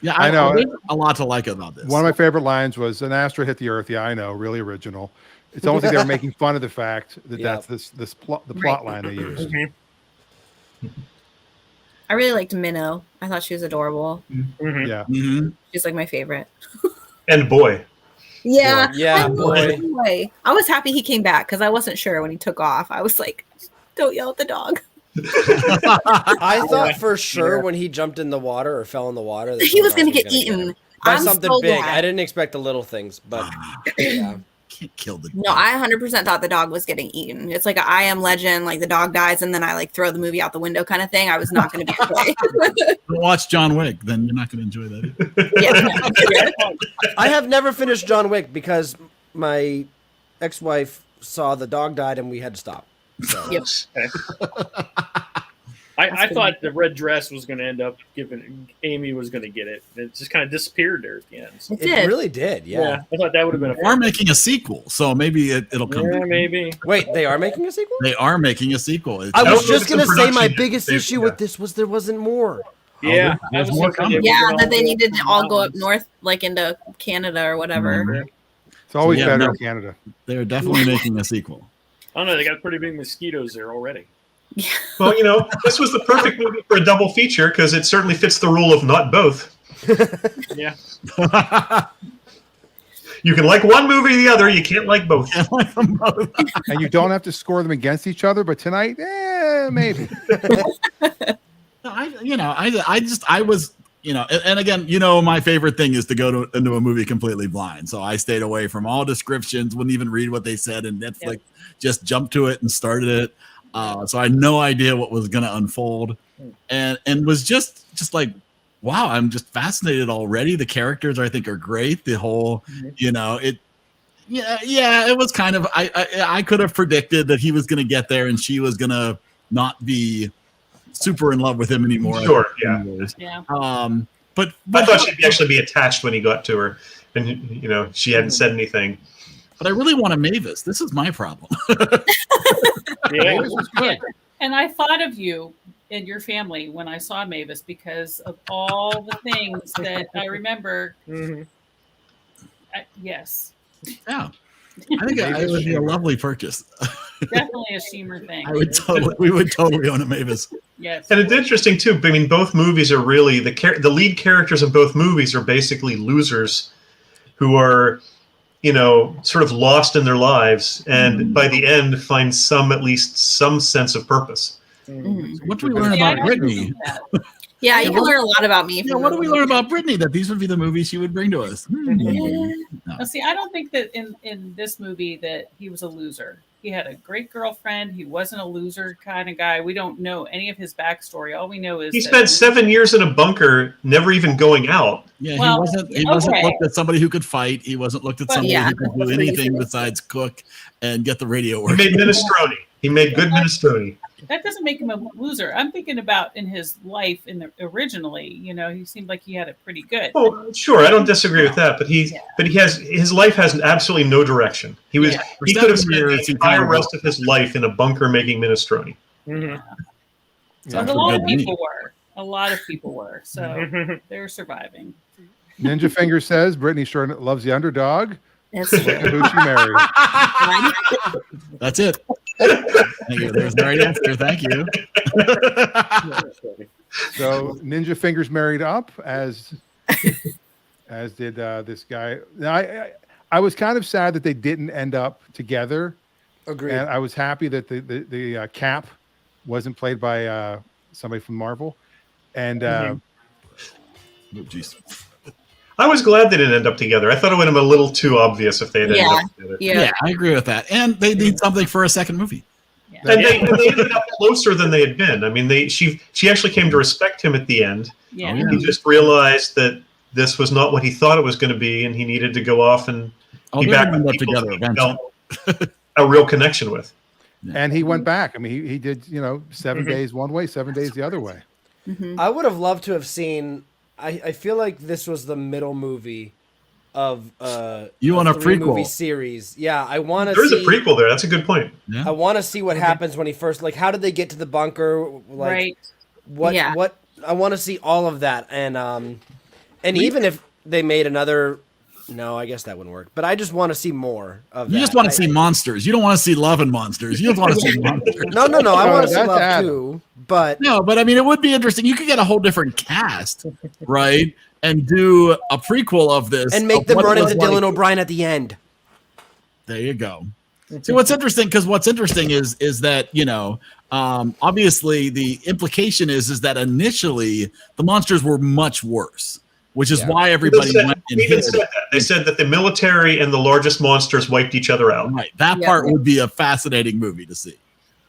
Yeah, I know. There's a lot to like about this. One of my favorite lines was an asteroid hit the Earth. Yeah, I know, really original. It's almost like they were making fun of the fact that that's the plot line they used. I really liked Minnow. I thought she was adorable. Yeah, she's like my favorite. And boy. Yeah, boy. I was happy he came back because I wasn't sure when he took off. I was like, "Don't yell at the dog." I thought for sure when he jumped in the water or fell in the water that he was going to get eaten by something big. Glad. I didn't expect the little things, but yeah. Can't kill the dog. No, I 100% thought the dog was getting eaten. It's like a I Am Legend, like the dog dies and then I like throw the movie out the window kind of thing. I was not going to be okay. Watch John Wick, then you're not going to enjoy that. I have never finished John Wick because my ex-wife saw the dog died and we had to stop. So. Yep. I thought the red dress was going to end up Amy was going to get it. It just kind of disappeared there at the end. So. It really did, yeah. I thought that would have been. They are making a sequel, so maybe it'll come. Yeah, maybe. Wait, they are making a sequel? They are making a sequel. I was just going to say my biggest issue with this was there wasn't more. Yeah, there's more coming. Yeah, that they needed to all go up north, like into Canada or whatever. Mm-hmm. It's always better in Canada. They're definitely making a sequel. I don't know. They got pretty big mosquitoes there already. Well, this was the perfect movie for a double feature because it certainly fits the rule of not both. Yeah. You can like one movie or the other. You can't like both. And you don't have to score them against each other. But tonight, maybe. I was, and again, my favorite thing is to go into a movie completely blind. So I stayed away from all descriptions, wouldn't even read what they said, and Netflix just jumped to it and started it. So I had no idea what was going to unfold, and was just like, wow, I'm just fascinated already. The characters I think are great. The whole, it was kind of, I could have predicted that he was going to get there and she was going to not be super in love with him anymore. Sure, yeah. But I thought she'd actually be attached when he got to her, and she hadn't said anything. But I really want a Mavis. This is my problem. Yeah. And I thought of you and your family when I saw Mavis because of all the things that I remember. Yes. Yeah. I think it would be a lovely purchase. Definitely a Shemer thing. We would totally own a Mavis. Yes. And it's interesting too. I mean, both movies are really the lead characters in both movies are basically losers who are, sort of lost in their lives, and by the end find at least some sense of purpose. What do we learn about Brittany? Yeah, you can learn a lot about me. What do we learn about Brittany? That these would be the movies she would bring to us. No. See, I don't think that in this movie that he was a loser. He had a great girlfriend. He wasn't a loser kind of guy. We don't know any of his backstory. All we know is he spent 7 years in a bunker, never even going out. Yeah, he wasn't looked at somebody who could fight. He wasn't looked at somebody who could do anything besides cook and get the radio working. He made minestrone. He made good minestrone. That doesn't make him a loser. I'm thinking about in his life originally, he seemed like he had it pretty good. Oh, sure, I don't disagree with that, but his life has absolutely no direction. He could have spent the entire rest of his life in a bunker making minestrone. Mm-hmm. So a lot of people were. A lot of people were. So they're surviving. Ninja Finger says Brittany sure loves the underdog. That's who she married. That's it. Thank you. There's the right answer. Thank you. So Ninja Fingers married up as did this guy. Now, I was kind of sad that they didn't end up together. Agreed. And I was happy that the Cap wasn't played by somebody from Marvel. And oh, geez. I was glad they didn't end up together. I thought it would have been a little too obvious if they had ended up together. Yeah, I agree with that. And they need something for a second movie. Yeah. And they ended up closer than they had been. I mean, she actually came to respect him at the end. Yeah. He just realized that this was not what he thought it was going to be, and he needed to go off and be back with people together eventually. A real connection with. Yeah. And he went back. I mean, he did, 7 days one way, 7 days the other way. I would have loved to have seen. I feel like this was the middle movie of you want a prequel movie series. Yeah, I want to. There's a prequel there. That's a good point. Yeah. I want to see what happens when he first, like, how did they get to the bunker? Like, Right. What I want to see all of that, and even if they made another. No, I guess that wouldn't work. But I just want to see more of that. You just want to see monsters. You don't want to see love and monsters. You just want to see monsters. No. I want to see love too. But no, but I mean, it would be interesting. You could get a whole different cast, right? And do a prequel of this. And make them run into Dylan O'Brien at the end. There you go. See, what's interesting, because what's interesting is that, you know, obviously the implication is that initially the monsters were much worse. Which is why everybody went and hid. Said that. They said that the military and the largest monsters wiped each other out. Right. That part would be a fascinating movie to see.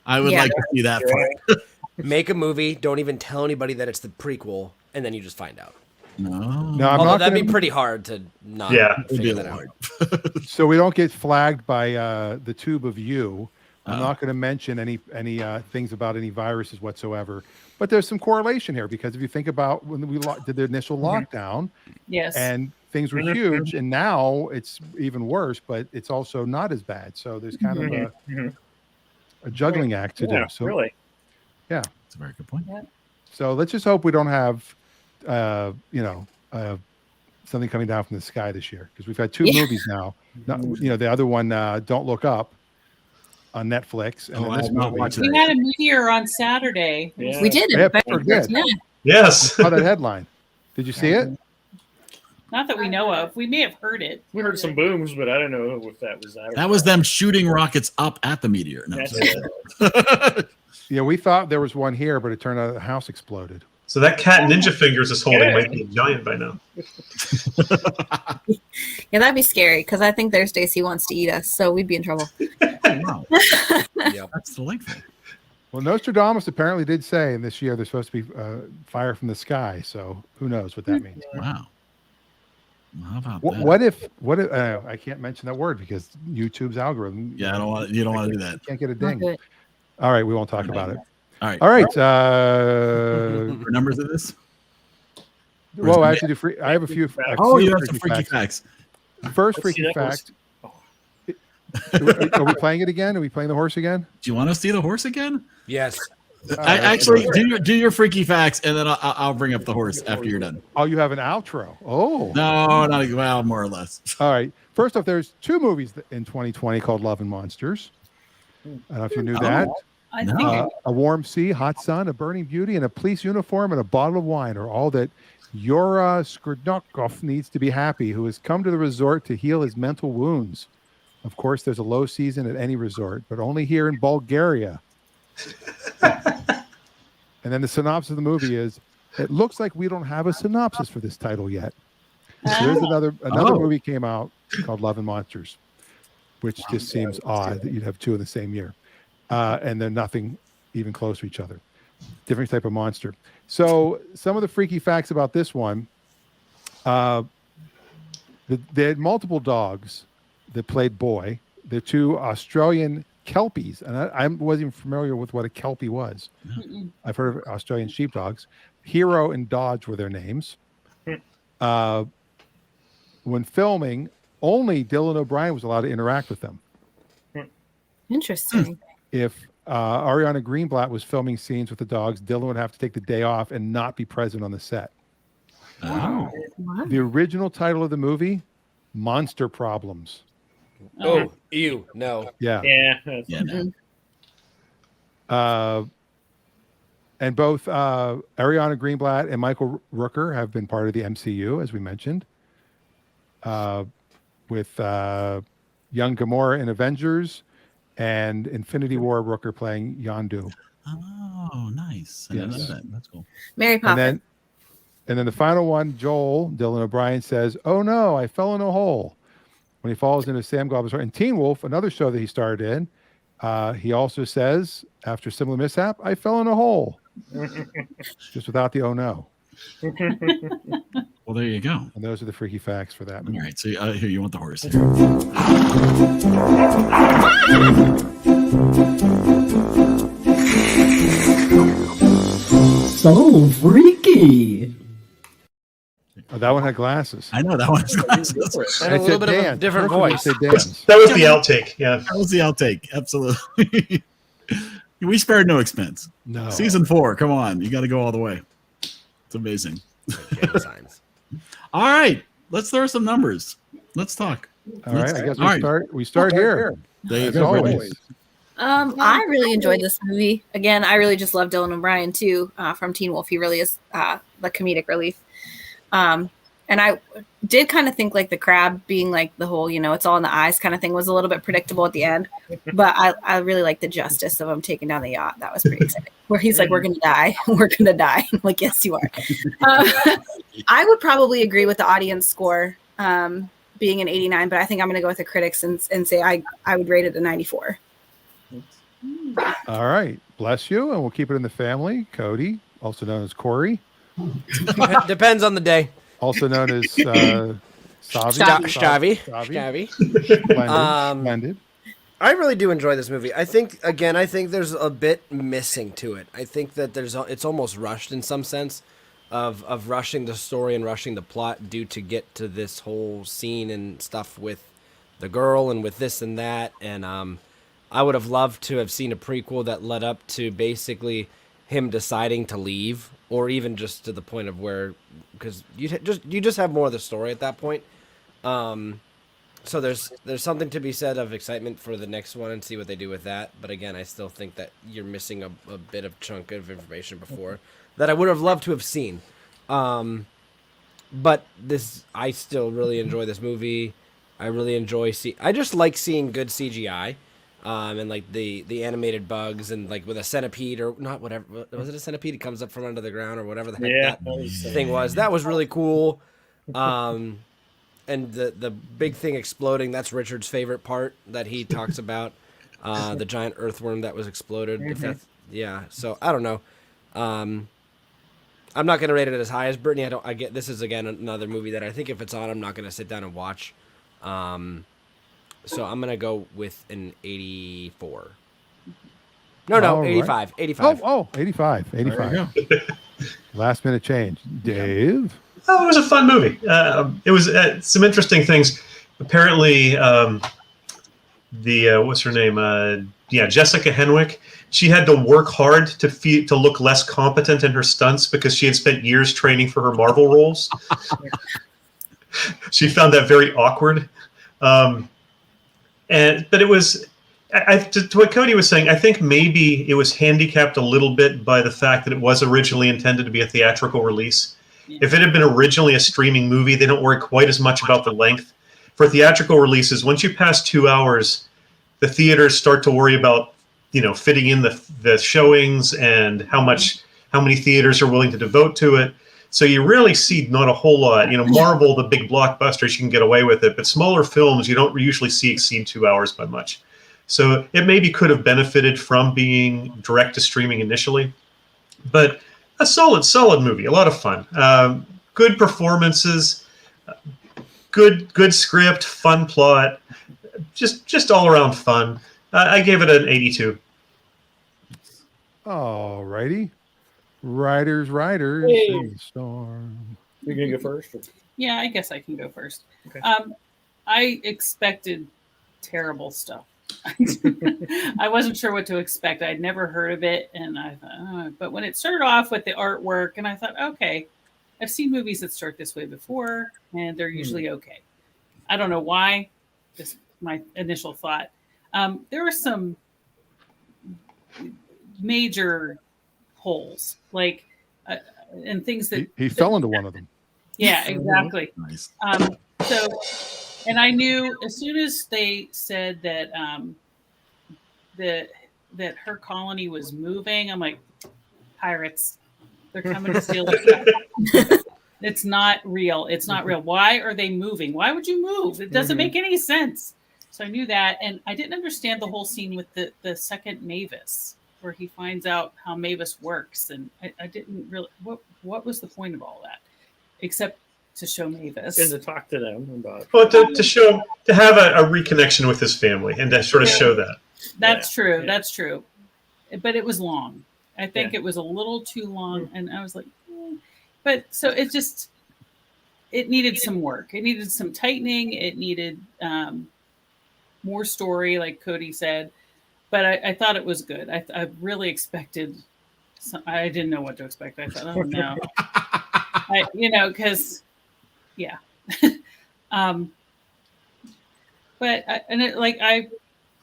I would like to see that part. Make a movie. Don't even tell anybody that it's the prequel, and then you just find out. No, although that'd be pretty hard to not. Yeah, figure that out. So we don't get flagged by the tube of you. I'm not going to mention any things about any viruses whatsoever. But there's some correlation here, because if you think about when we did the initial lockdown, yes, and things were huge, and now it's even worse, but it's also not as bad. So there's kind of a juggling act to do. So really, that's a very good point. Yeah. So let's just hope we don't have, something coming down from the sky this year, because we've had two movies now. The other one, Don't Look Up, on Netflix, and then this movie. We had a meteor on Saturday. Yeah. We did. Yeah, did. Yeah. Yes. Saw that headline. Did you see it? Not that we know of. We may have heard it. We heard some booms, but I don't know if that was that. That was them shooting rockets up at the meteor. No, That's it. Yeah, we thought there was one here, but it turned out the house exploded. So that cat Ninja Fingers is holding might be a giant by now. Yeah, that'd be scary, because I think their Stacy wants to eat us, so we'd be in trouble. Wow. That's delightful. Well, Nostradamus apparently did say in this year there's supposed to be fire from the sky. So who knows what that means? Wow. Well, how about that? What if I can't mention that word because YouTube's algorithm. Yeah, you don't want to do that. Can't get a ding. All right, we won't talk about it. All right. All right. For numbers of this? Well, I have to do free. I have a few. You have some freaky facts. First freaky fact. Are we playing it again? Are we playing the horse again? Do you want to see the horse again? Yes. I actually do your freaky facts, and then I'll bring up the horse after you're done. Oh, you have an outro. Oh. No, not well, more or less. All right. First off, there's two movies in 2020 called Love and Monsters. I don't know if you knew that. I think A warm sea, hot sun, a burning beauty, and a police uniform and a bottle of wine are all that Yura Skrdokov needs to be happy, who has come to the resort to heal his mental wounds. Of course, there's a low season at any resort, but only here in Bulgaria. And then the synopsis of the movie is, it looks like we don't have a synopsis for this title yet. So there's another movie came out called Love and Monsters, which just seems odd that you'd have two in the same year. And they're nothing even close to each other. Different type of monster. So some of the freaky facts about this one, they had multiple dogs that played boy. They're two Australian Kelpies. And I wasn't even familiar with what a Kelpie was. I've heard of Australian sheepdogs. Hero and Dodge were their names. When filming, only Dylan O'Brien was allowed to interact with them. Interesting. If Ariana Greenblatt was filming scenes with the dogs, Dylan would have to take the day off and not be present on the set. Oh. Wow. The original title of the movie, Monster Problems. Oh, ew, no. Yeah. Yeah. No. And both Ariana Greenblatt and Michael Rooker have been part of the MCU, as we mentioned, with young Gamora in Avengers and Infinity War Rooker playing Yondu. Oh, nice. I didn't know that. That's cool. Mary Poppins. And then the final one, Joel, Dylan O'Brien says, "Oh no, I fell in a hole." When he falls into Sam Goblin's heart. And Teen Wolf, another show that he starred in, he also says, after similar mishap, "I fell in a hole." Just without the "oh no." Well, there you go. And those are the freaky facts for that movie. All right. So here, you want the horse here. So freaky. Oh, that one had glasses. I know that one has glasses. And a little bit of a different voice. That was the outtake. Yeah, that was the outtake. Absolutely. We spared no expense. No. Season 4. Come on, you got to go all the way. It's amazing. All right, let's throw some numbers. Let's talk. All right, I guess we start here. As always. I really enjoyed this movie. Again, I really just love Dylan O'Brien too, from Teen Wolf. He really is the comedic relief. And I did kind of think like the crab being like the whole, it's all in the eyes kind of thing was a little bit predictable at the end. But I really like the justice of him taking down the yacht. That was pretty exciting. Where he's like, we're going to die. We're going to die. I'm like, yes, you are. I would probably agree with the audience score being an 89, but I think I'm going to go with the critics and say I would rate it a 94. All right. Bless you. And we'll keep it in the family. Cody, also known as Corey. Depends on the day. Also known as Stavi. Splendid. I really do enjoy this movie. I think there's a bit missing to it. I think that it's almost rushed in some sense of rushing the story and rushing the plot due to get to this whole scene and stuff with the girl and with this and that. And I would have loved to have seen a prequel that led up to basically him deciding to leave, or even just to the point of where, because you just have more of the story at that point. So there's something to be said of excitement for the next one and see what they do with that. But again, I still think that you're missing a bit of chunk of information before that I would have loved to have seen. But I still really enjoy this movie. I really enjoy I just like seeing good CGI. And like the animated bugs and like with a centipede or not, whatever, was it a centipede? It comes up from under the ground or whatever the heck that thing was. That was really cool. And the big thing exploding, that's Richard's favorite part that he talks about. The giant earthworm that was exploded. Mm-hmm. So I don't know. I'm not going to rate it as high as Brittany. I get this is again another movie that I think if it's on, I'm not going to sit down and watch. So I'm going to go with an 84. No, 85. Right. 85. Oh, 85. 85. Last minute change. Dave? Oh, it was a fun movie. It was some interesting things. Apparently, what's her name? Jessica Henwick. She had to work hard to look less competent in her stunts because she had spent years training for her Marvel roles. She found that very awkward. But it was, to what Cody was saying, I think maybe it was handicapped a little bit by the fact that it was originally intended to be a theatrical release. If it had been originally a streaming movie, they don't worry quite as much about the length. For theatrical releases, once you pass 2 hours, the theaters start to worry about, fitting in the showings and how many theaters are willing to devote to it. So you really see not a whole lot. Marvel, the big blockbusters, you can get away with it, but smaller films you don't usually see exceed 2 hours by much. So it maybe could have benefited from being direct to streaming initially, but a solid movie, a lot of fun, good performances, good script, fun plot, just all around fun. I gave it an 82. All righty. Riders Hey. in the storm. You're gonna go first? Yeah, I guess I can go first. Okay. I expected terrible stuff. I wasn't sure what to expect. I'd never heard of it, and I thought, but when it started off with the artwork, and I thought, okay, I've seen movies that start this way before, and they're usually okay. I don't know why. Just my initial thought. There were some major holes, like and things that he fell into one of them. Yeah, exactly. Nice. And I knew as soon as they said that that her colony was moving, I'm like, pirates, they're coming to steal it. It's not real. It's not real. Why are they moving? Why would you move? It doesn't make any sense. So I knew that, and I didn't understand the whole scene with the second Mavis, where he finds out how Mavis works, and I didn't really. What was the point of all that, except to show Mavis and to talk to them about. Well, to have a reconnection with his family and to sort of show that. That's true. Yeah. That's true. But it was long. I think it was a little too long, and I was like, but so it just it needed some work. It needed some tightening. It needed more story, like Cody said. But I thought it was good. I really expected. I didn't know what to expect. I thought, oh no, because yeah. But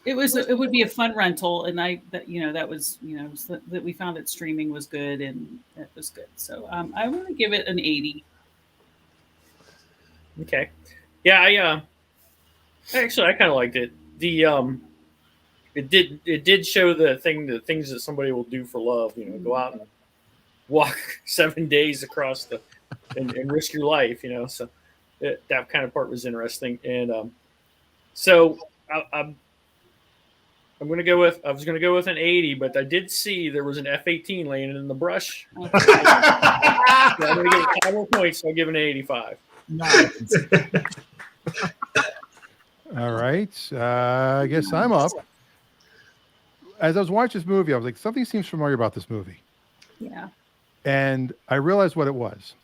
it would be a fun rental, and that we found that streaming was good, and that was good. So I want to give it an 80. Okay, yeah, I kind of liked it. It did show the things that somebody will do for love. Go out and walk 7 days across and risk your life. So that kind of part was interesting, and so I'm going to go with. I was going to go with an 80, but I did see there was an F-18 laying in the brush. So I'm going to give it 5 more points. So I'll give it an 85. Nice. All right. I guess I'm up. As I was watching this movie, I was like, something seems familiar about this movie. Yeah. And I realized what it was.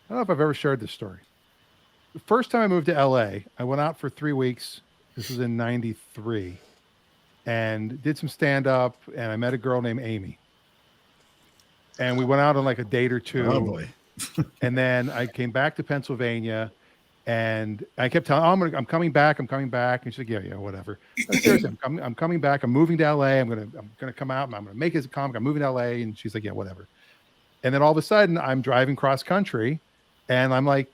I don't know if I've ever shared this story. The first time I moved to LA, I went out for 3 weeks. This was in 93. And did some stand-up, and I met a girl named Amy. And we went out on like a date or two. Oh, boy. And then I came back to Pennsylvania, and I kept telling, I'm coming back. And she's like, yeah, whatever. Seriously, I'm coming back. I'm moving to LA. I'm gonna come out, and I'm gonna make it as a comic. I'm moving to LA. And she's like, yeah, whatever. And then all of a sudden, I'm driving cross country, and I'm like,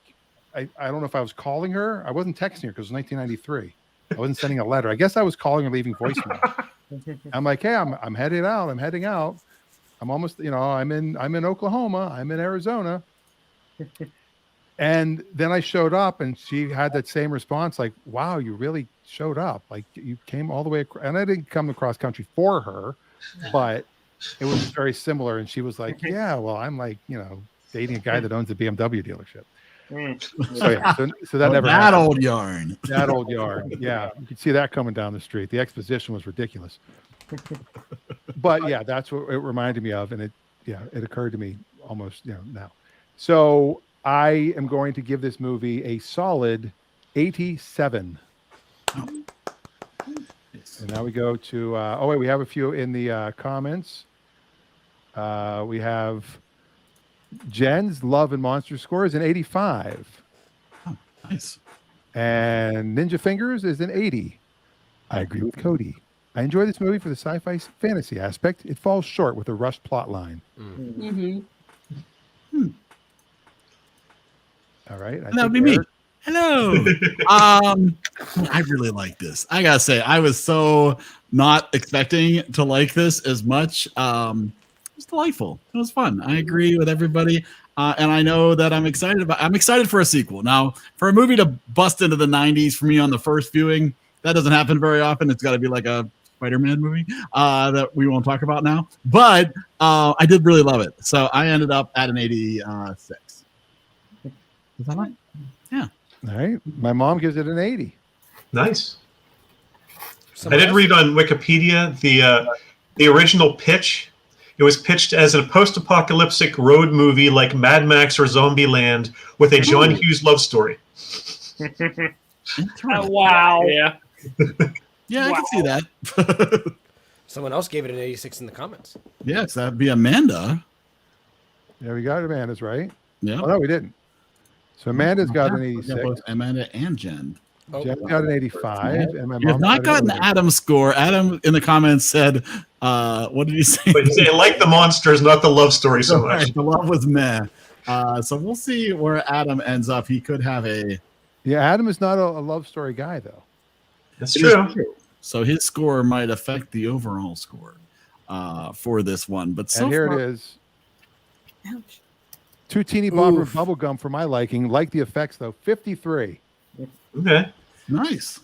I don't know if I was calling her. I wasn't texting her because it was 1993. I wasn't sending a letter. I guess I was calling or leaving voicemail. I'm like, hey, I'm heading out. I'm almost, I'm in Oklahoma. I'm in Arizona. And then I showed up, and she had that same response, like, wow, you really showed up. Like, you came all the way across. And I didn't come across country for her, but it was very similar. And she was like, yeah, well, I'm like, dating a guy that owns a BMW dealership. So yeah, so that never happened. Old yarn. That old yarn. Yeah, you could see that coming down the street. The exposition was ridiculous. But yeah, that's what it reminded me of, and it occurred to me almost now. So I am going to give this movie a solid 87. And now we go to we have a few in the comments. We have Jen's Love and Monster score is an 85. Oh, nice. And Ninja Fingers is an 80. I agree with Cody. I enjoy this movie for the sci-fi fantasy aspect. It falls short with a rushed plot line. Mm-hmm. All right. That'd be me. Hello. I really like this. I gotta say, I was so not expecting to like this as much. It's delightful. It was fun. I agree with everybody. And I know that I'm excited for a sequel. Now, for a movie to bust into the 90s for me on the first viewing, that doesn't happen very often. It's got to be like a Spider-Man movie that we won't talk about now. But I did really love it. So I ended up at an 86. Is that right? Yeah. All right. My mom gives it an 80. Nice. I did read on Wikipedia the original pitch. It was pitched as a post-apocalyptic road movie like Mad Max or Zombieland with a John Hughes love story. Oh, wow. Yeah. Yeah, I can see that. Someone else gave it an 86 in the comments. Yes, that'd be Amanda. Yeah, we got Amanda's right. Yeah. Oh, no, we didn't. So Amanda's got an 86. Both Amanda and Jen. Jen's got an 85. And my You have not gotten Adam's score. Adam in the comments said, what did he say? But he said, like the monsters, not the love story so much. Right, the love was meh. So we'll see where Adam ends up. He could have a... Yeah, Adam is not a love story guy, though. That's true. So his score might affect the overall score for this one. But so and here far, it is. Ouch. Two teeny bopper bubble gum for my liking. Like the effects, though. 53. Okay. Nice.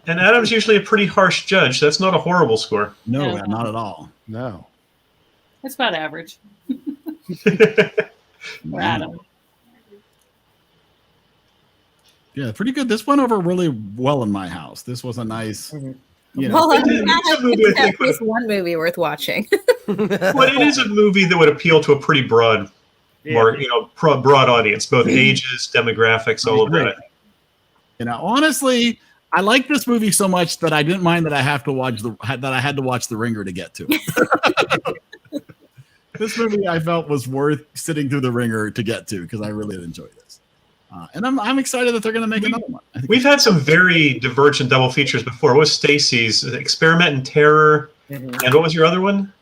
And Adam's usually a pretty harsh judge. That's not a horrible score. No, Yeah. not at all. No. It's about average. For Adam. Yeah, pretty good. This went over really well in my house. This was a nice, Well, at least one movie worth watching. But it is a movie that would appeal to a pretty broad more, broad audience, both ages, demographics, all of that. Honestly, I like this movie so much that I didn't mind that I had to watch The Ringer to get to. This movie I felt was worth sitting through The Ringer to get to because I really enjoyed this. And I'm excited that they're going to make another one. We've had some very divergent double features before. What was Stacy's? Experiment in Terror. And what was your other one?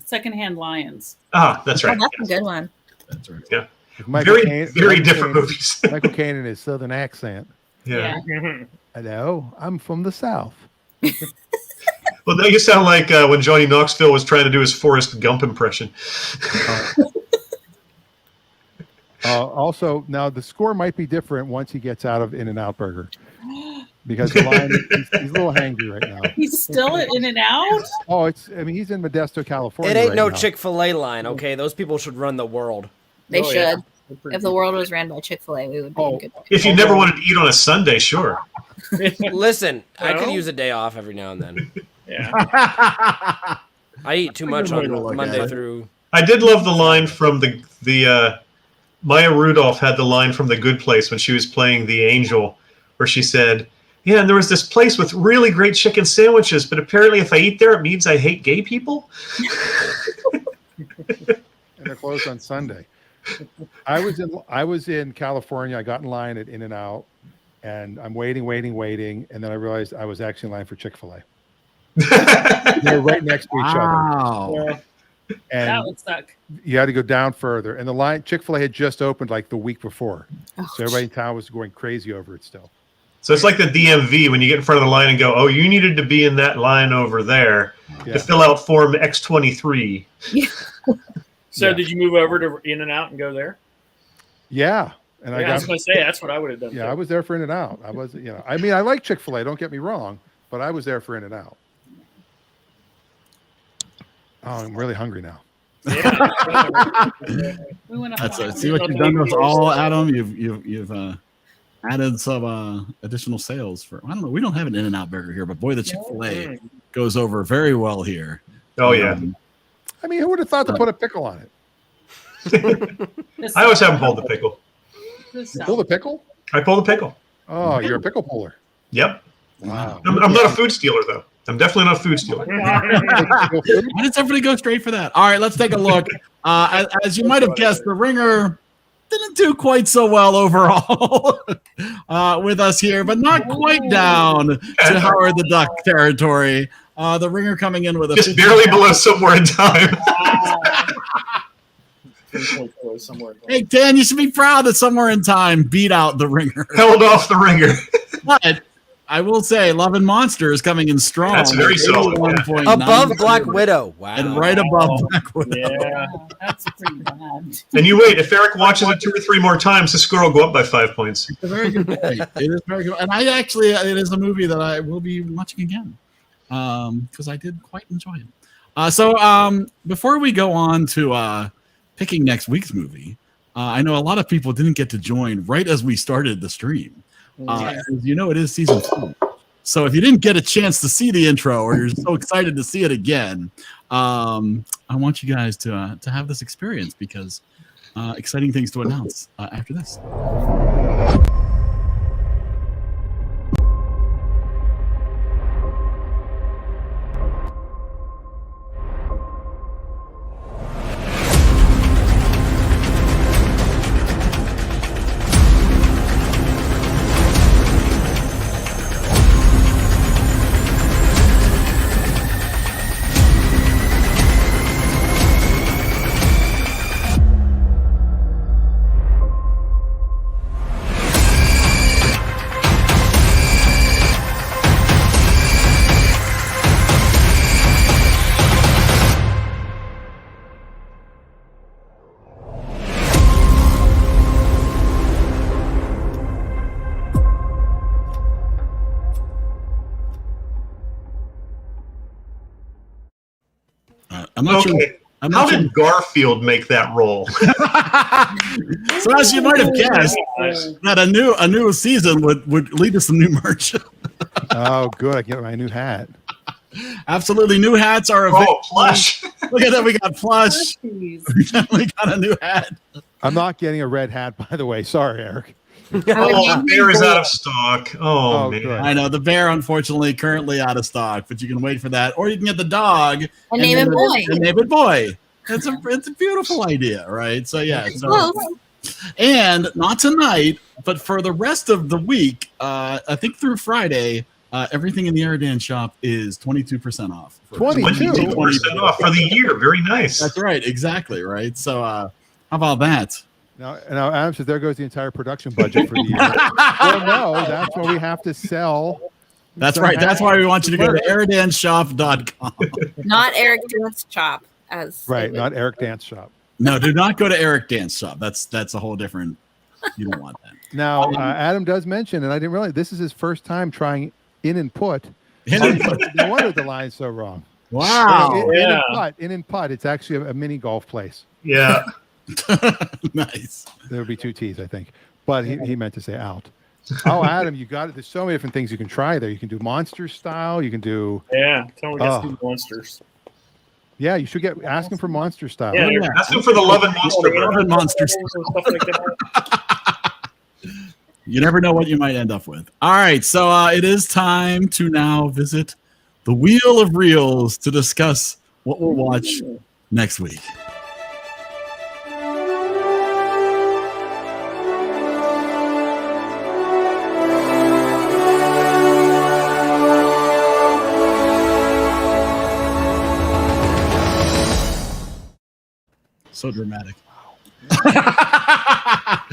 Secondhand Lions. Ah, that's right. Oh, that's a good one. That's right. Yeah. Very different movies. Michael Caine and his southern accent. Yeah. Hello, I'm from the South. Well, now you sound like when Johnny Knoxville was trying to do his Forrest Gump impression. Also, now the score might be different once he gets out of In-N-Out Burger. Because the line, he's a little hangry right now. He's still at In-N-Out? Oh, he's in Modesto, California. It ain't right no now. Chick-fil-A line, okay? Those people should run the world. They should. If the world was ran by Chick-fil-A, we would be in good. If you never wanted to eat on a Sunday, sure. Listen, I could use a day off every now and then. Yeah. I eat too much on Monday through. I did love the line from the Maya Rudolph had the line from The Good Place when she was playing the angel, where she said, "Yeah, and there was this place with really great chicken sandwiches, but apparently if I eat there, it means I hate gay people." And they're closed on Sunday. I was in California. I got in line at In-N-Out, and I'm waiting, and then I realized I was actually in line for Chick-fil-A. They're right next to each other. Yeah. And that would suck. You had to go down further, and the line Chick-fil-A had just opened like the week before, so everybody in town was going crazy over it still. So it's like the DMV when you get in front of the line and go, "Oh, you needed to be in that line over there to fill out form X23." So did you move over to In-N-Out and go there? Yeah. And I was going to say, that's what I would have done. Yeah, I was there for In-N-Out. I was, I mean, I like Chick-fil-A, don't get me wrong, but I was there for In-N-Out. Oh, I'm really hungry now. Yeah. See what you've done with all, Adam. You've added some additional sales for. I don't know. We don't have an In-N-Out burger here, but boy, the Chick-fil-A goes over very well here. Oh yeah. I mean, who would have thought to put a pickle on it? I always have them pull the pickle. You pull the pickle? I pull the pickle. Oh, you're a pickle puller. Yep. Wow. I'm not a food stealer, though. I'm definitely not a food stealer. Why does everybody go straight for that? All right, let's take a look. As you might have guessed, The Ringer didn't do quite so well overall with us here, but not quite down to Howard the Duck territory. The Ringer coming in with a just barely below Somewhere in Time. Hey, Dan, you should be proud that Somewhere in Time beat out The Ringer. Held off The Ringer. But I will say Love and Monster is coming in strong. That's very solid. Above Black Widow. Wow. And right above Black Widow. Yeah, that's pretty bad. And you wait, if Eric watches it 2 or 3 more times, the score will go up by 5 points. It's a very good point. It is very good. And it is a movie that I will be watching again because I did quite enjoy it. So before we go on to picking next week's movie, I know a lot of people didn't get to join right as we started the stream. As you know, it is season 2. So if you didn't get a chance to see the intro or you're so excited to see it again, I want you guys to have this experience because exciting things to announce after this. How did Garfield make that role? So as you might have guessed, that a new season would lead to some new merch. Oh, good! I get my new hat. Absolutely. New hats are available. Oh, plush. Look at that. We got plush. We definitely got a new hat. I'm not getting a red hat, by the way. Sorry, Eric. Oh, bear is out of stock. Oh, man. good. I know the bear, unfortunately, currently out of stock, but you can wait for that, or you can get the dog And name it Boy. And name it Boy. It's a beautiful idea, right? So yeah. So, Close. and not tonight, but for the rest of the week, I think through Friday, everything in the EriDan shop is 22% off. 22% off for the year. Very nice. That's right. Exactly. Right. So how about that? Now Adam says there goes the entire production budget for the year. Well, no, that's what we have to sell. That's right. That's why we want you to go to eridanshop.com. Not Eric Dance Shop. Right, not Eric Dance Shop. No, do not go to Eric Dance Shop. That's a whole different. You don't want that. Now, Adam does mention, and I didn't realize this is his first time trying in and put. No wonder the line's so wrong. Wow. In and putt. It's actually a mini golf place. Yeah. Nice. There would be 2 T's, I think, but he meant to say out. Oh, Adam, you got it. There's so many different things you can try there. You can do monster style. You can do. Yeah, tell me to do monsters. Yeah, you should ask him for monster style. Yeah, ask him for the Love and Monster. Love and Monster. You never know what you might end up with. All right, so it is time to now visit the Wheel of Reels to discuss what we'll watch next week. So dramatic.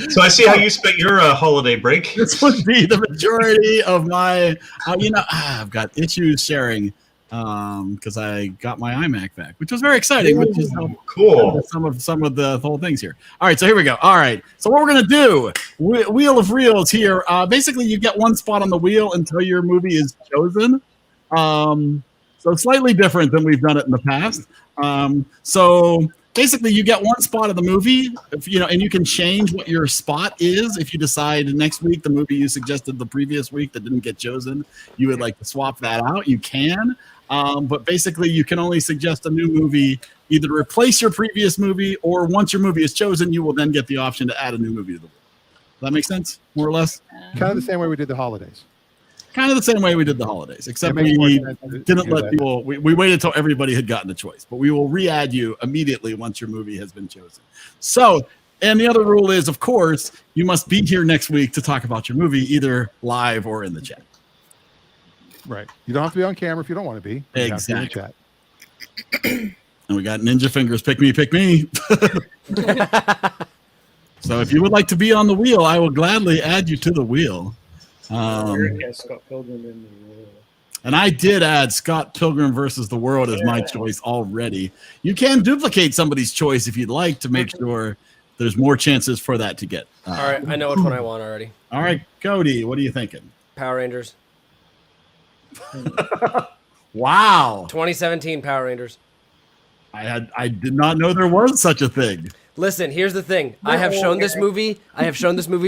So I see how you spent your holiday break. This would be the majority of my, I've got issues sharing because I got my iMac back, which was very exciting. Which is cool. Some of the whole things here. All right, so here we go. All right, so what we're gonna do, Wheel of Reels here. Basically, you get one spot on the wheel until your movie is chosen. So slightly different than we've done it in the past. So basically, you get one spot of the movie, and you can change what your spot is. If you decide next week the movie you suggested the previous week that didn't get chosen, you would like to swap that out, you can. But basically, you can only suggest a new movie, either replace your previous movie, or once your movie is chosen, you will then get the option to add a new movie to the list. Does that make sense, more or less? Kind of the same way we did the holidays. Kind of the same way we did the holidays, except we didn't let people. We waited until everybody had gotten a choice, but we will re-add you immediately once your movie has been chosen. So, and the other rule is, of course, you must be here next week to talk about your movie, either live or in the chat. Right. You don't have to be on camera if you don't want to be. You have to be in the chat. And we got Ninja Fingers, pick me. So if you would like to be on the wheel, I will gladly add you to the wheel. Scott Pilgrim in the and I did add Scott Pilgrim versus the World as my choice already. You can duplicate somebody's choice if you'd like to make sure there's more chances for that to get. All right, I know which one I want already. All right, Cody, what are you thinking? Power Rangers. Wow. 2017 Power Rangers. I did not know there was such a thing. Listen, here's the thing. I have shown this movie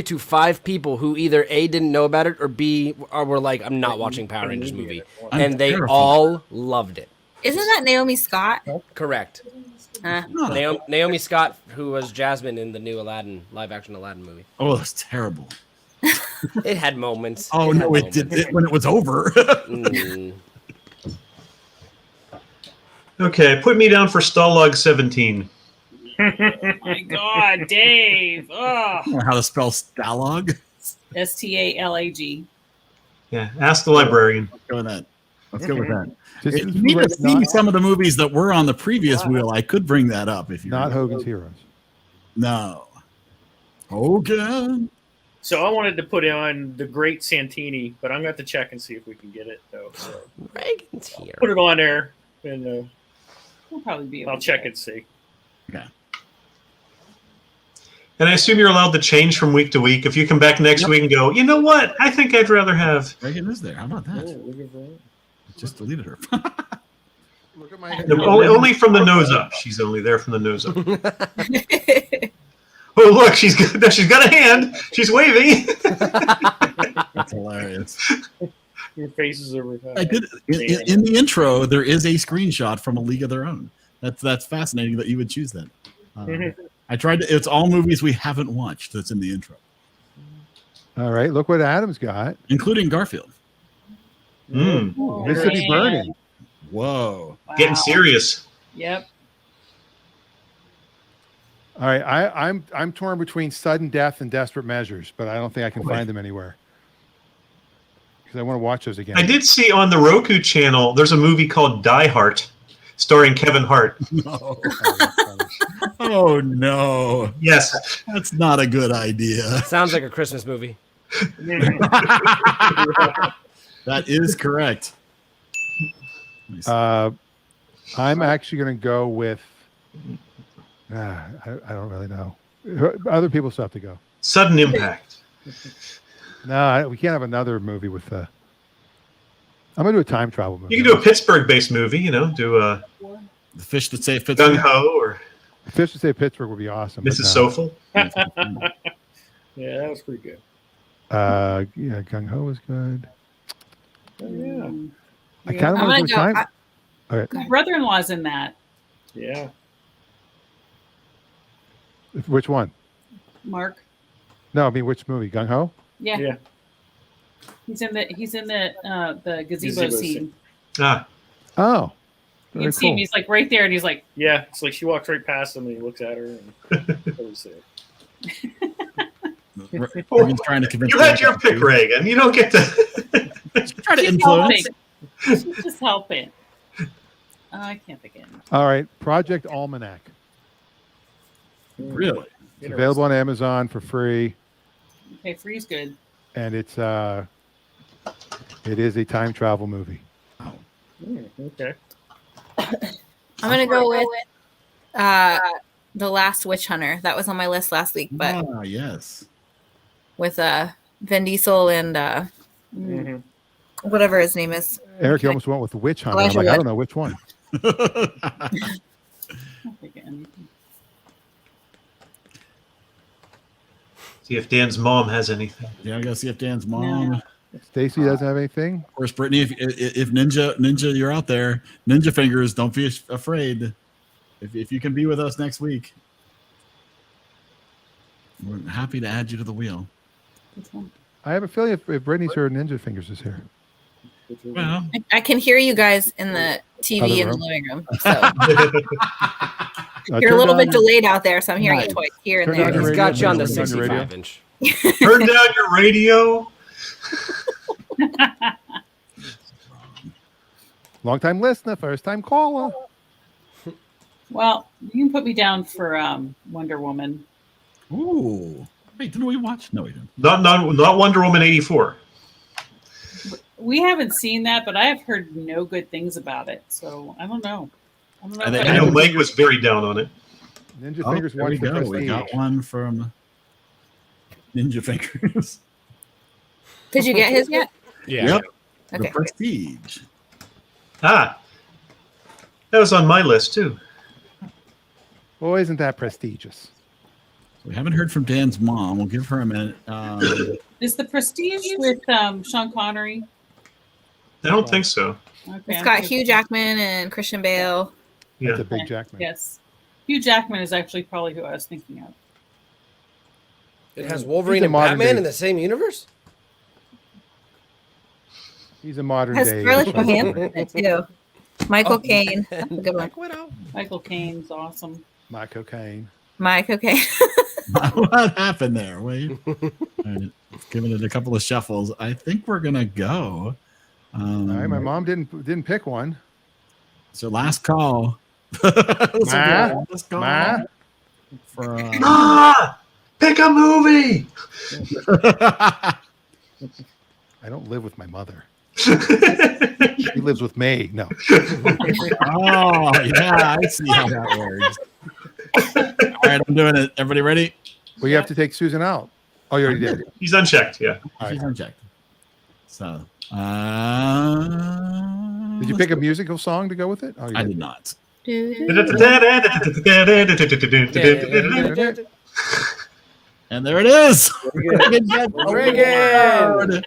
to 5 people who either A, didn't know about it, or B, were like, I'm not watching Power Rangers movie. And they all loved it. Isn't that Naomi Scott? Correct. Naomi Scott, who was Jasmine in the new live action Aladdin movie. Oh, that's terrible. It had moments. Oh, no, it did when it was over. Okay, put me down for Stalag 17. Oh my God, Dave. Oh. How to spell Stalag? Stalag. Yeah, ask the librarian. Let's go with that. You need to see some of the movies that were on the previous wheel. I could bring that up if you not Hogan's Heroes. No. Hogan. So I wanted to put on The Great Santini, but I'm going to have to check and see if we can get it, though. So Reagan's here. Put it on there, and we'll probably be able I'll check and see. Okay. And I assume you're allowed to change from week to week. If you come back next week and go, you know what? I think I'd rather have. Reagan is there. How about that? Just deleted her. Look at my only from the nose up. She's only there from the nose up. Oh, look, she's got a hand. She's waving. That's hilarious. Your faces are. I did in the intro. There is a screenshot from A League of Their Own. That's fascinating that you would choose that. I tried to. It's all movies we haven't watched. That's in the intro, All right, look what Adam's got. including Garfield. Mississippi Burning. Whoa! Wow. Getting serious. Yep. All right, I'm torn between Sudden Death and Desperate Measures, but I don't think I can find them anywhere because I want to watch those again. I did see on the Roku channel. There's a movie called Die Hard, starring Kevin Hart. No. Oh no! Yes, That's not a good idea. Sounds like a Christmas movie. That is correct. I'm actually going to go with. I don't really know. Other people still have to go. Sudden Impact. No, we can't have another movie with. I'm going to do a time travel movie. You can do a Pittsburgh-based movie. Do a The Fish That Saved Pittsburgh. Gung Ho or Fish to Say Pittsburgh would be awesome. Mrs. Sofel. Yeah, that was pretty good. Yeah, Gung Ho was good. Yeah. I kind of want to do a time. Okay. My brother-in-law's in that. Yeah. Which one? Mark. No, I mean which movie? Gung Ho. Yeah. Yeah. He's in the gazebo Gazebo scene. Ah, Oh, You very can see him. cool. He's like right there, and he's like, Yeah. It's like she walks right past him and he looks at her. And that was it. Reagan's trying to convince. you had your pick, Reagan. You don't get to. Try to she's influence. helping. She's just helping. I can't think of it. All right, Project Almanac. Really? It's available on Amazon for free, Okay, Free's good. and it is a time travel movie. Okay. I'm gonna go with The Last Witch Hunter. That was on my list last week, but Yes. with Vin Diesel and Mhm. whatever his name is. Eric, you almost went with Witch Hunter. I'm Elijah like, I Wood. don't know which one. I can't think of anything. See if Dan's mom has anything. Yeah, I gotta see if Dan's mom. No. Stacy doesn't have anything. Of course, Brittany, if Ninja, you're out there, Ninja Fingers, don't be afraid. If you can be with us next week, we're happy to add you to the wheel. Which one? I have a feeling if Brittany's here, Ninja Fingers is here. Well, I can hear you guys in the TV Other in the room. living room. So you're a little bit delayed out there, so I'm hearing it twice here and Turn there. down your He's radio. got you on the Turn down your radio. 65-inch. Turn down your radio. Long time listener, first time caller. Well, you can put me down for Wonder Woman. ooh, wait, didn't we watch? No, we didn't. Not Wonder Woman 84. We haven't seen that, but I have heard no good things about it. So I don't know. I don't know. I if think- I know Leg was very down on it. Ninja Oh, Fingers there we watched the go. We Prestige. got one from Ninja Fingers. Did you get his yet? Yep. The Okay. Prestige. Ah, that was on my list too. Well, isn't that prestigious? We haven't heard from Dan's mom. We'll give her a minute. Is the Prestige with Sean Connery? I don't think so. Okay, It's I'm got thinking- Hugh Jackman and Christian Bale. Yeah. That's a big Okay, Jackman. Yes. Hugh Jackman is actually probably who I was thinking of. It has Wolverine He's a and modern Batman day- in the same universe? He's a modern Has day. Scarlett Johansson in it too. Michael Caine. That's a good one. Black Widow. Michael Caine's awesome. My cocaine. Michael Caine. What happened there? Wait. All right, giving it a couple of shuffles. I think we're gonna go. All right, my mom didn't pick one. It's your last call. Ma? Ma? From, Ah, pick a movie. I don't live with my mother. She lives with me. No. oh yeah, I see how that works. All right, I'm doing it. Everybody ready? Well, you have to take Susan out. Oh, you already did. He's unchecked. Yeah. She's unchecked. So, Did you pick a musical song to go with it? Oh, you I did. did not. Oh, And there it is. Reagan. Award.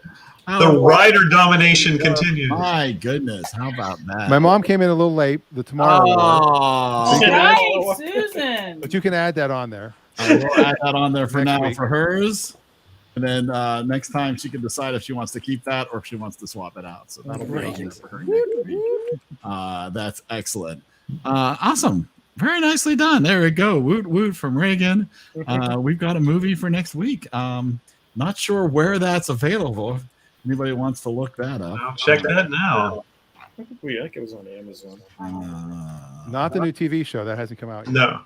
The rider domination continues. My goodness, how about that? My mom came in a little late. The tomorrow. Oh, Right, Susan. But you can add that on there. I will add that on there for Next now week. for hers. And then next time she can decide if she wants to keep that or if she wants to swap it out. So that'll be on there for her next week. That's excellent. Awesome. Very nicely done. There we go. Woot woot from Reagan. We've got a movie for next week. Not sure where that's available. If anybody wants to look that up. I'll check that now. I think it was on Amazon. Not the new TV show that hasn't come out yet. No.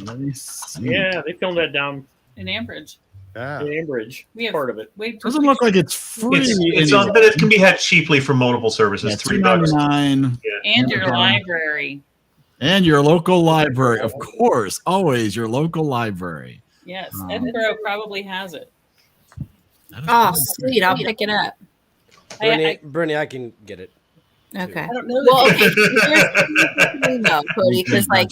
Let me see. Yeah, they filmed that down In Ambridge. Yeah. in Ambridge. We have Part of it. way too Doesn't look like it's free. It's on, but it can be had cheaply from multiple services. $3. $3.99. and your Amazon. library. And your local library, of course. Always your local library. Yes, Edinburgh probably has it. That is Oh, pretty sweet. I'll pick it up. Bernie, I can get it. Okay. I don't know. Well, okay. Here's the thing though, Cody, because like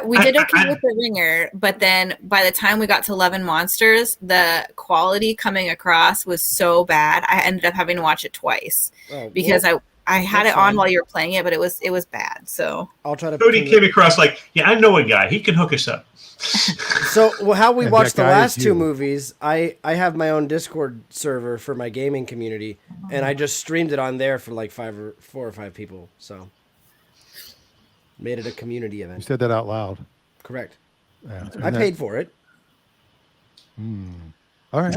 we did okay with The Ringer, but then by the time we got to Love and Monsters, the quality coming across was so bad. I ended up having to watch it twice because I had it on while you were playing it, but it was bad. So I'll try to. Cody came across like, yeah, I know a guy. He can hook us up. So how we And watched that the guy last is two you. movies, I have my own Discord server for my gaming community, and I just streamed it on there for like 4 or 5 people. So made it a community You event. said that out loud. Correct. Yeah. I paid for it. All right.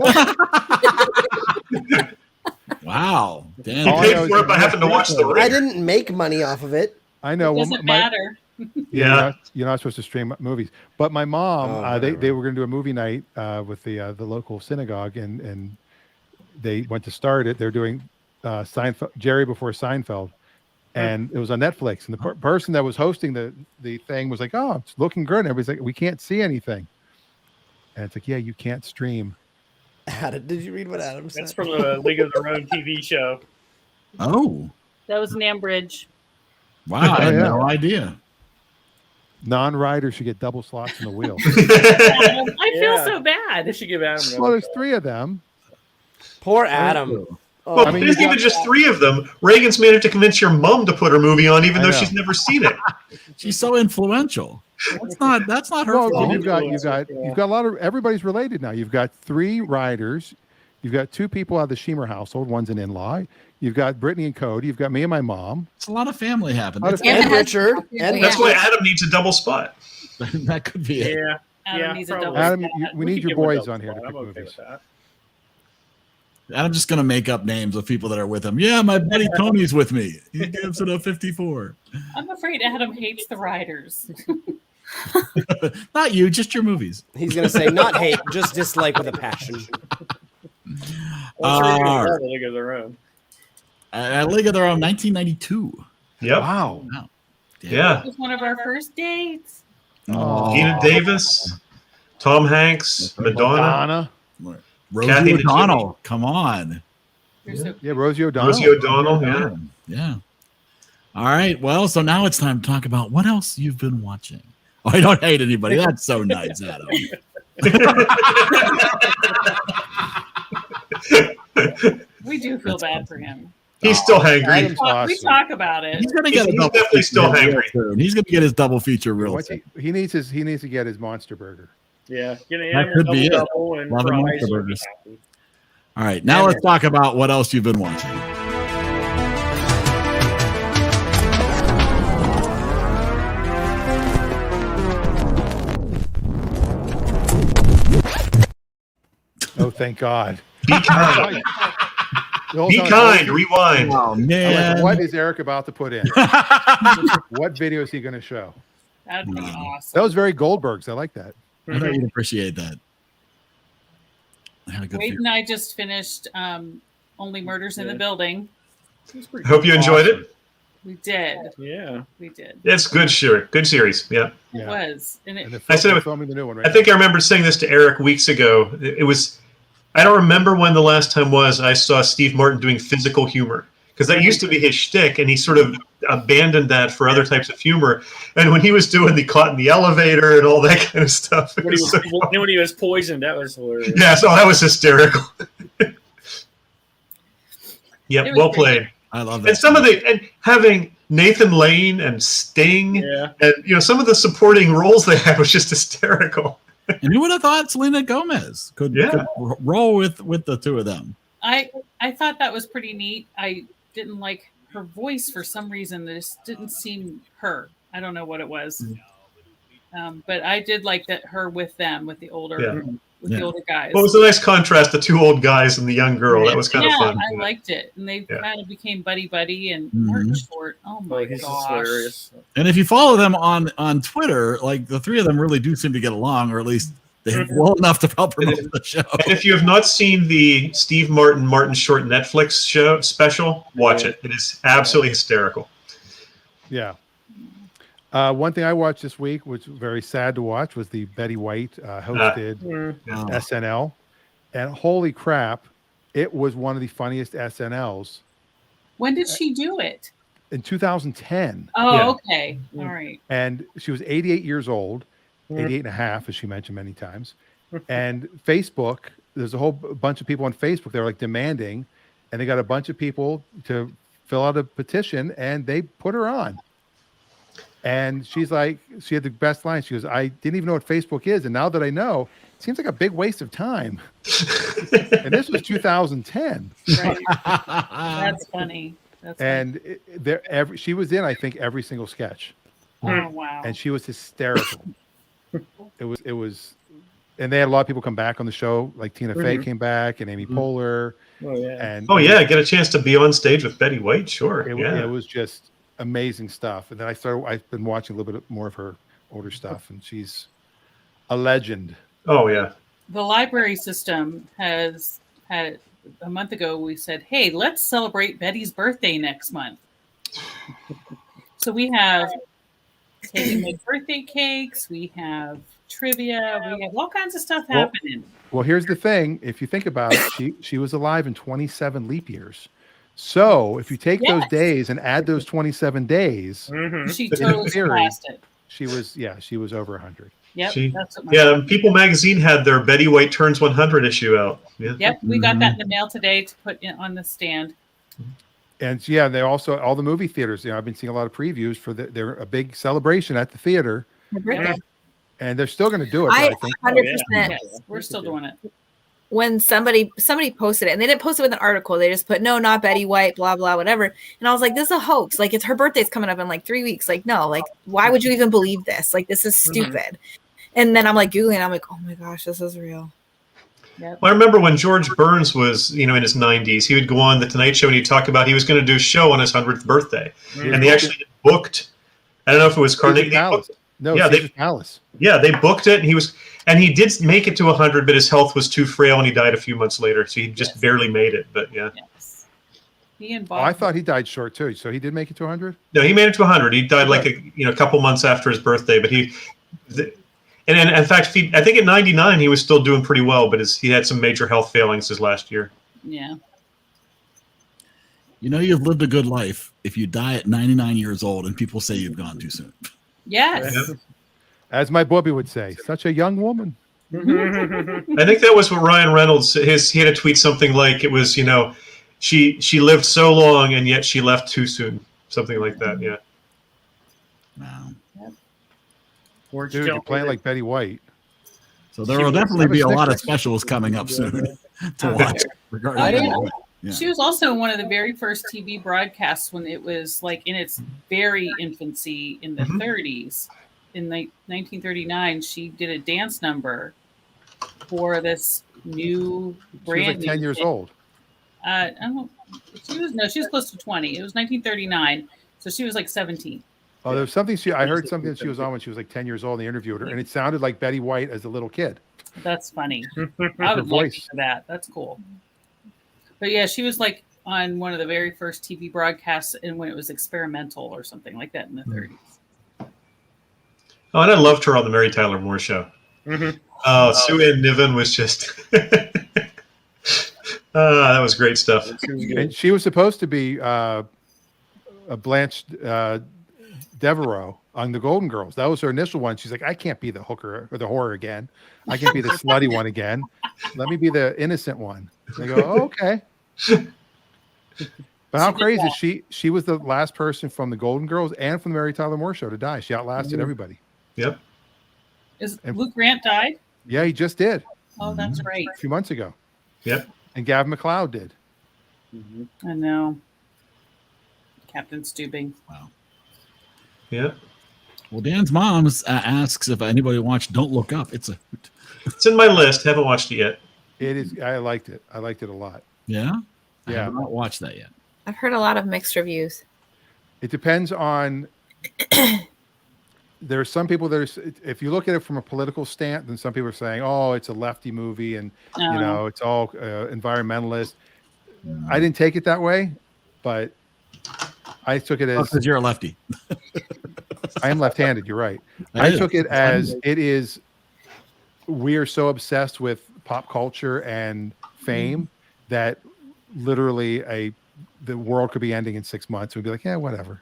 Wow. Dan, He All I paid know is for it that by having to watch the I Ringer. didn't make money off of it. I know. It Well, doesn't my- matter. Yeah. You're not supposed to stream movies. But my mom, they were going to do a movie night with the local synagogue, and they went to start it. They're doing Seinfeld, Jerry Before Seinfeld, and it was on Netflix. And the person that was hosting the thing was like, "Oh, it's looking good." And everybody's like, "We can't see anything." And it's like, "Yeah, you can't stream." Adam, did you read what Adam said? That's from the League of Their Own TV show. Oh, That was an Ambridge. wow. I had yeah. no idea. Non-riders should get double slots in the wheel. Adam, I feel Yeah. so bad. They should give Adam. Well, there's 3 of them. Poor Adam. Oh, Well, I mean, it isn't you even got- just 3 of them. Reagan's managed to convince your mom to put her movie on, even I though know. she's never seen it. She's so influential. That's not her Well, fault. you've got a lot of everybody's related now. You've got 3 riders. You've got 2 people out of the Sheamer household. One's an in-law. You've got Brittany and Cody. You've got me and my mom. It's a lot of family happening. Lot of and Richard. And That's why Adam needs a double spot. That could be it. Yeah. Adam needs a probably. double Adam, spot. we We need could your give him a boys double on here to spot. pick I'm okay movies. with that. I'm just gonna make up names of people that are with him. Yeah, my buddy Tony's with me. He gives it a 54. I'm afraid Adam hates the riders. Not you, just your movies. he's gonna say not hate, just dislike with a passion. Well, that's really Alright. good. The League of Their Own. At League of Their Own, 1992. Yep. Wow. Wow. Yeah. It was one of our first dates. Oh, Gina Davis, Tom Hanks, Madonna, Donna. Rosie Kathy O'Donnell. Come on. You're so Yeah, Rosie O'Donnell. Rosie O'Donnell. Yeah. Yeah. All right. Well, so now it's time to talk about what else you've been watching. Oh, I don't hate anybody. That's so nice, Adam. we do feel bad for him. He's still hangry. Adam's We awesome. talk about it. He's gonna get He's a double definitely feature still real hangry. soon. He's gonna get his double feature real What's soon. he needs to get his monster burger. Yeah. Get an That animal could be it. double and Love and fries, monster you'll be burgers. happy. All right. Now let's talk about what else you've been watching. Oh, thank God. Be kind. Be kind. Rewind. Oh I'm man. like, what is Eric about to put in? What video is he going to show? That'd be awesome. That was very Goldberg's. I like that. I thought you'd appreciate that. I had a good Wade feeling. and I just finished Only Murders in the Building. I hope you enjoyed it. We did. Yeah. We did. It's good, sure. Good series. Yeah. It was. And And it, the I said it they're was- filming the new one right I think I remember saying this to Eric weeks ago. It was, I don't remember when the last time was I saw Steve Martin doing physical humor, because that used to be his shtick, and he sort of abandoned that for other types of humor. And when he was doing the caught in the elevator and all that kind of stuff, it When he was was, so- when he was poisoned, that was hilarious. yeah, so that was hysterical. Yep, well played. I love that. And some of and having Nathan Lane and Sting, and some of the supporting roles they had was just hysterical. And who would have thought Selena Gomez could roll with the two of them? I thought that was pretty neat. I didn't like her voice for some reason. This didn't seem her. I don't know what it was. But I did like that her with them, with the older the older guys. Well, it was a nice contrast, the two old guys and the young girl. That was kind of fun. I liked it. And they kind of became buddy and Martin Short. Oh my gosh. Hilarious. And if you follow them on Twitter, like the three of them really do seem to get along, or at least they're well enough to help promote the show. And if you have not seen the Steve Martin Short Netflix show special, watch it. It is absolutely hysterical. Yeah. One thing I watched this week, which was very sad to watch, was the Betty White hosted SNL. And holy crap, it was one of the funniest SNLs. When did she do it? In 2010. Oh, okay. All right. And she was 88 years old, 88 and a half, as she mentioned many times. And Facebook, there's a whole bunch of people on Facebook. They're like demanding, and they got a bunch of people to fill out a petition, and they put her on. And she's like, she had the best line. She goes, I didn't even know what Facebook is. And now that I know, it seems like a big waste of time. And this was 2010. Right. That's funny. She was in, I think, every single sketch. Oh, wow. And she was hysterical. It was, and they had a lot of people come back on the show. Like Tina Fey came back and Amy Poehler. Oh, yeah. And get a chance to be on stage with Betty White. Sure. It was just amazing stuff. And then I've been watching a little bit more of her older stuff, and she's a legend. Oh yeah. The library system has had a month ago. We said, hey, let's celebrate Betty's birthday next month. So we have taking birthday cakes. We have trivia. We have all kinds of stuff happening. Well, here's the thing. If you think about it, she was alive in 27 leap years. So if you take those days and add those 27 days, she totally surpassed it. She was over 100. Yep. People Magazine had their Betty White Turns 100 issue out. Yeah. Yep. We got that in the mail today to put on the stand. And they also, all the movie theaters, I've been seeing a lot of previews for they're a big celebration at the theater. And they're still going to do it. I think 100%. Yes, we're still doing it. When somebody posted it, and they didn't post it with an article, they just put, no, not Betty White, blah, blah, whatever. And I was like, this is a hoax. Like, it's her birthday's coming up in like 3 weeks. Like, no, like, why would you even believe this? Like, this is stupid. And then I'm like Googling, I'm like, oh my gosh, this is real. Yep. Well, I remember when George Burns was, in his 90s, he would go on the Tonight Show and he'd talk about he was going to do a show on his 100th birthday. And they actually booked, I don't know if it was Carnegie. Palace. Palace. Yeah, they booked it, and he did make it to 100, but his health was too frail and he died a few months later. So he just barely made it, but yeah. Yes. He and Bob. I thought he died short too. So he did make it to 100? No, he made it to 100. He died like a couple months after his birthday, but and in fact, I think at 99 he was still doing pretty well, but he had some major health failings his last year. Yeah. You've lived a good life if you die at 99 years old and people say you've gone too soon. Yes. Yeah. As my Bobby would say, such a young woman. I think that was what Ryan Reynolds, he had to tweet something like it was, she lived so long and yet she left too soon. Something like that. Yeah. Wow. Dude, you're playing like Betty White. So there will definitely be a lot of specials coming up soon to watch. She was also one of the very first TV broadcasts when it was like in its very infancy in the 30s. In 1939, she did a dance number for this new brand. She was like 10 years old. I don't know. She was close to 20. It was 1939, so she was like 17. Oh, there was something I heard something that she was on when she was like 10 years old, and they interviewed her, and it sounded like Betty White as a little kid. That's funny. I would like to hear that. That's cool. But yeah, she was like on one of the very first TV broadcasts and when it was experimental or something like that in the 30s. Oh, and I loved her on the Mary Tyler Moore Show. Sue Ann Niven was just that was great stuff. And she was supposed to be a Blanche Devereaux on the Golden Girls. That was her initial one. She's like, I can't be the hooker or the whore again. I can't be the slutty one again. Let me be the innocent one. They go, oh, okay. But how crazy is she was the last person from the Golden Girls and from the Mary Tyler Moore Show to die. She outlasted everybody. Yep. Luke Grant died? Yeah, he just did. Oh, that's right. A few months ago. Yep. And Gavin McLeod did. I know. Captain Stubing. Wow. Yeah. Well, Dan's mom asks if anybody watched Don't Look Up. It's in my list. Haven't watched it yet. It is. I liked it. I liked it a lot. Yeah? Yeah. I have not watched that yet. I've heard a lot of mixed reviews. It depends on. There are some people that are, if you look at it from a political stance, then some people are saying, "Oh, it's a lefty movie, and it's all environmentalist." I didn't take it that way, but I took it as because you're a lefty. I am left-handed. You're right. I took it as it is. We are so obsessed with pop culture and fame that literally the world could be ending in 6 months. We'd be like, yeah, whatever.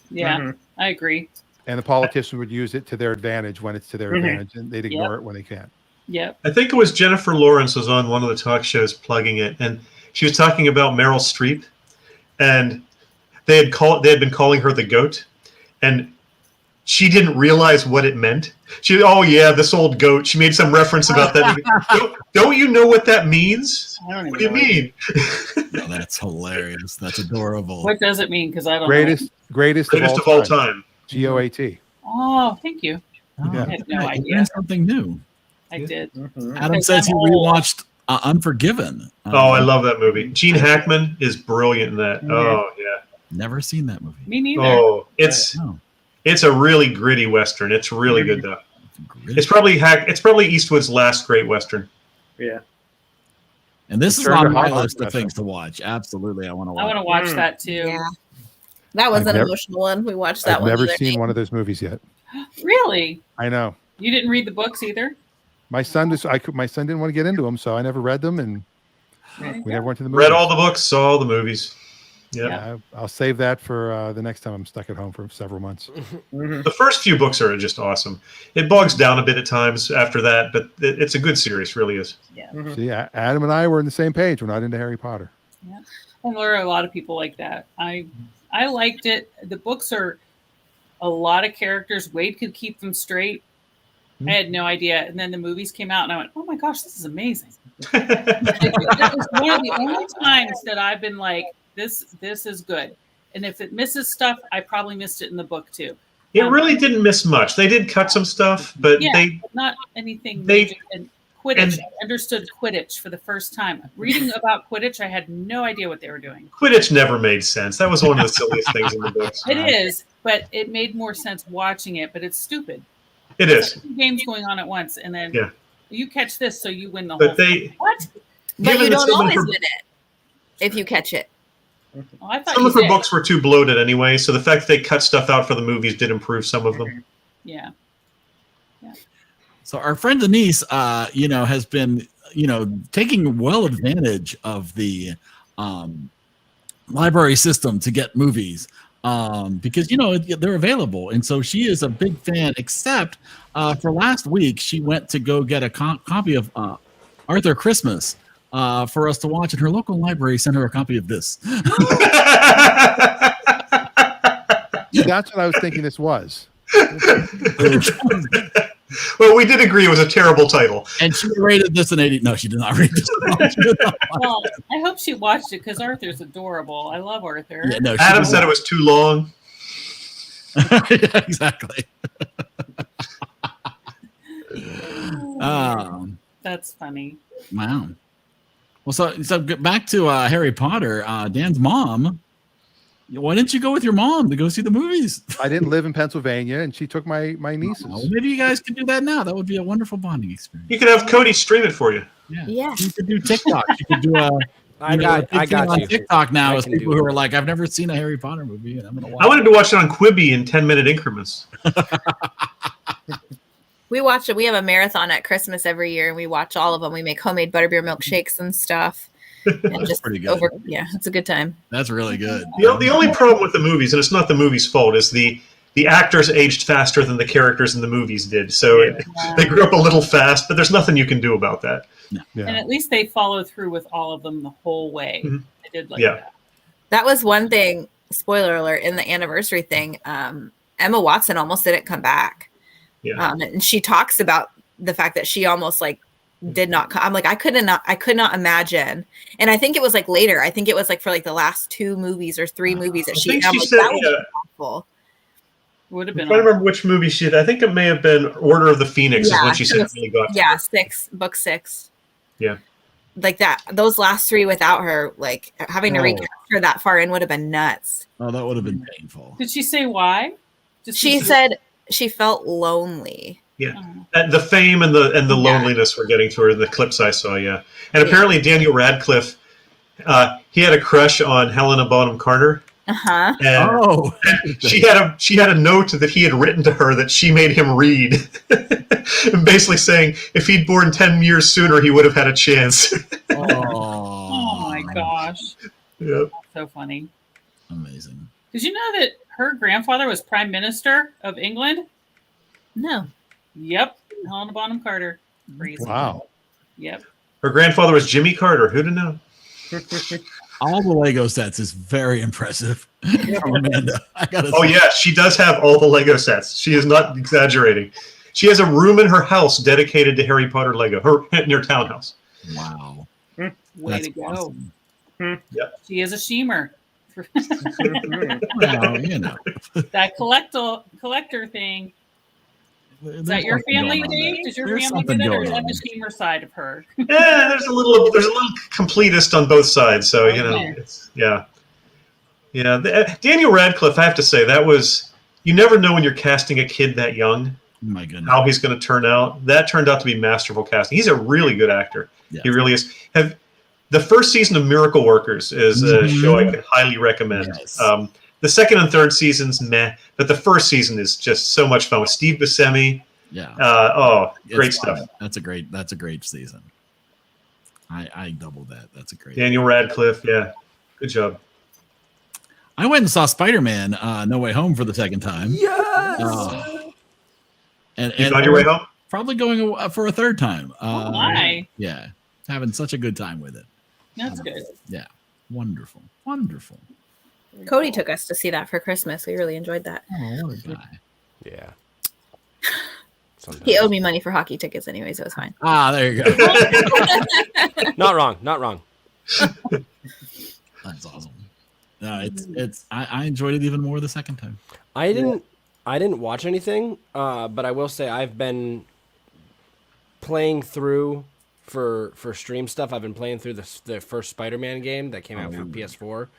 Yeah, I agree. And the politicians would use it to their advantage when it's to their advantage, and they'd ignore it when they can't. Yep. I think it was Jennifer Lawrence was on one of the talk shows plugging it, and she was talking about Meryl Streep, and they had been calling her the goat, and she didn't realize what it meant. This old goat. She made some reference about that. Don't you know what that means? What do you mean? No, that's hilarious. That's adorable. What does it mean? Because I don't know. Greatest of all time. GOAT. Oh, thank you. Oh, I had no idea. Learned something new. I did. Adam says he rewatched Unforgiven. I love that movie. Gene Hackman is brilliant in that. Oh, yeah. Never seen that movie. Me neither. Oh, it's a really gritty Western. It's really good, though. It's probably Eastwood's last great Western. Yeah. And this is on my list of things to watch. Absolutely, I want to watch. I want to watch that too. Yeah. That was an emotional one. We watched that one. I've never seen one of those movies yet. Really? I know. You didn't read the books either? My son didn't want to get into them, so I never read them, and we never went to the movies. Read all the books, saw all the movies. Yeah, I'll save that for the next time I'm stuck at home for several months. The first few books are just awesome. It bogs down a bit at times after that, but it's a good series, really is. Yeah. See, Adam and I were on the same page. We're not into Harry Potter. Yeah, and there are a lot of people like that. I liked it. The books are a lot of characters. Wade could keep them straight. I had no idea. And then the movies came out and I went, oh my gosh, this is amazing. That was one of the only times that I've been like, this is good. And if it misses stuff, I probably missed it in the book too. It really didn't miss much. They did cut some stuff, but not anything major. And Quidditch, I understood Quidditch for the first time. Reading about Quidditch, I had no idea what they were doing. Quidditch never made sense. That was one of the silliest things in the books. It is, but it made more sense watching it, but it's stupid. It is. Two games going on at once, and then you catch this, so you win the but whole thing. What? But you don't always win it if you catch it. Oh, I thought some of her books were too bloated anyway, so the fact that they cut stuff out for the movies did improve some of them. Yeah. So our friend Denise, has been, taking well advantage of the library system to get movies because, they're available. And so she is a big fan, except for last week, she went to go get a copy of Arthur Christmas for us to watch, and her local library sent her a copy of this. That's what I was thinking this was. Well, we did agree it was a terrible title. And she rated this an 80. No, she did not rate this. Well, I hope she watched it because Arthur's adorable. I love Arthur. Yeah, no, Adam said it was too long. Yeah, exactly. That's funny. Wow. Well, so back to Harry Potter. Dan's mom. Why didn't you go with your mom to go see the movies? I didn't live in Pennsylvania, and she took my nieces. Well, maybe you guys could do that now. That would be a wonderful bonding experience. You could have Cody stream it for you. Yeah. You could do TikTok. You could do I got on you. TikTok now as people who it. are like, I've never seen a Harry Potter movie, and I'm gonna watch. I wanted to watch it on Quibi in 10-minute increments. We watch it. We have a marathon at Christmas every year, and we watch all of them. We make homemade butterbeer milkshakes and stuff. And just pretty good. It's a good time. That's really good. The only problem with the movies, and it's not the movie's fault, is the actors aged faster than the characters in the movies did. So they grew up a little fast, but there's nothing you can do about that. Yeah. And at least they followed through with all of them the whole way. Mm-hmm. They did that. That was one thing, spoiler alert, in the anniversary thing. Emma Watson almost didn't come back. Yeah. And she talks about the fact that she almost like did not come. I'm like, I could not imagine. And I think it was like later. I think it was like for like the last 2 movies or 3 movies that she like, said, that was awful. Would have been. I'm trying to remember which movie she did. I think it may have been Order of the Phoenix is when she said it really got. Yeah, book 6. Yeah. Like that, those last 3 without her, like having to recapture that far in would have been nuts. Oh, that would have been painful. Did she say why? She said she felt lonely. Yeah, the fame and the loneliness we're getting to her in the clips I saw. Yeah, and apparently Daniel Radcliffe, he had a crush on Helena Bonham Carter. Uh-huh. And she had a note that he had written to her that she made him read, and basically saying if he'd born 10 years sooner, he would have had a chance. Oh my gosh! Yep. So funny. Amazing. Did you know that her grandfather was Prime Minister of England? No. Yep, Helena Bonham Carter. Crazy. Wow. Yep. Her grandfather was Jimmy Carter. Who'd have known? All the Lego sets is very impressive from Amanda. Oh yeah, she does have all the Lego sets. She is not exaggerating. She has a room in her house dedicated to Harry Potter Lego. In her townhouse. Wow. Way That's to go. awesome. Yep. She is a shemer. Well, you know. That collector thing. Is that your family, Dave? Does your family do that, or is that the shemer side of her? Yeah, there's a little completist on both sides. So you know, Daniel Radcliffe. I have to say that was, you never know when you're casting a kid that young. Oh my goodness. How he's going to turn out. That turned out to be masterful casting. He's a really good actor. Yeah. He really is. The first season of Miracle Workers is a show I could highly recommend. Yes. The second and third seasons, meh, but the first season is just so much fun with Steve Buscemi. Yeah. Great stuff. That's a great season. I doubled that. That's a great. Daniel Radcliffe. Yeah. Good job. I went and saw Spider-Man No Way Home for the second time. Yes. And on your way home? Probably going for a third time. Why? Yeah. Having such a good time with it. That's good. Yeah. Wonderful. Wonderful. Cody took us to see that for Christmas. We really enjoyed that. Oh, what a guy. Yeah. He owed me money for hockey tickets anyway, so it's fine. There you go. Not wrong. That's awesome. No, I enjoyed it even more the second time. I didn't watch anything, but I will say I've been playing through for stream stuff. I've been playing through the first Spider-Man game that came out for PS4.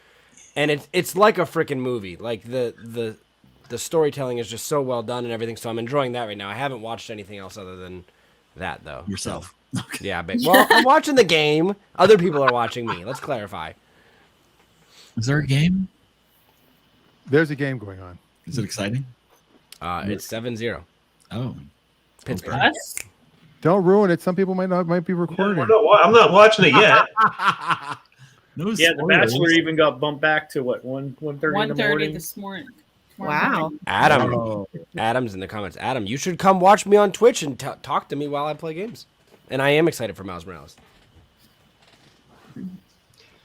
And it's like a freaking movie. Like the storytelling is just so well done and everything. So I'm enjoying that right now. I haven't watched anything else other than that though. Yourself. So, yeah, but well, I'm watching the game. Other people are watching me. Let's clarify. Is there a game? There's a game going on. Is it exciting? It's 7-0. Oh, Pittsburgh. Okay. Don't ruin it. Some people might be recording. I'm not watching it yet. No spoilers. The Bachelor even got bumped back to what 1:30 in the morning. This morning. Wow. Adam's in the comments. Adam, you should come watch me on Twitch and talk to me while I play games. And I am excited for Miles Morales.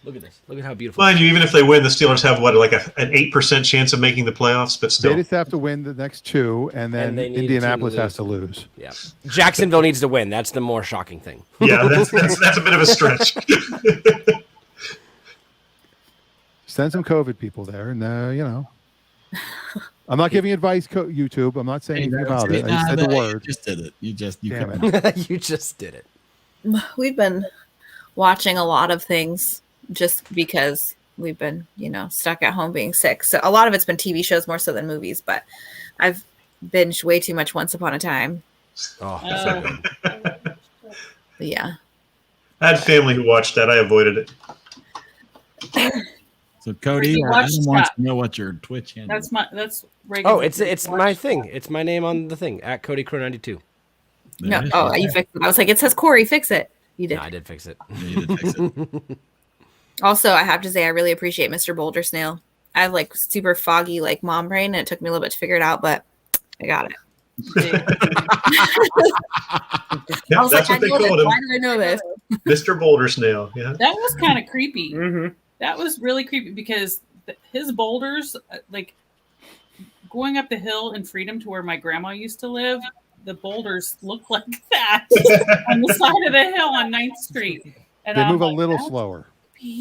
Look at this. Look at how beautiful. Mind you, even if they win, the Steelers have an 8% chance of making the playoffs, but still. They just have to win the next 2, and then Indianapolis has to lose. Yeah. Jacksonville needs to win. That's the more shocking thing. Yeah, that's a bit of a stretch. Send some COVID people there, and I'm not giving advice, YouTube. I'm not saying anything about it. I just said the word. You just did it. You just you just did it. We've been watching a lot of things just because we've been, stuck at home being sick. So a lot of it's been TV shows more so than movies, but I've binged way too much Once Upon a Time. Oh. Yeah. I had family who watched that. I avoided it. So Cody, I want to know what your Twitch handle is. That's regular. Oh, it's my thing. It's my name on the thing at CodyCrow92. No, you fixed it. I was like, it says Corey, fix it. You did. No, I did fix it. Yeah, you did fix it. Also, I have to say, I really appreciate Mr. Boulder Snail. I have super foggy mom brain, and it took me a little bit to figure it out, but I got it. That's what they called him. Why did I know this? Mr. Boulder Snail. Yeah. That was kind of creepy. Mm-hmm. That was really creepy because his boulders, like going up the hill in Freedom to where my grandma used to live, the boulders look like that on the side of the hill on 9th Street. And they move a little slower. Did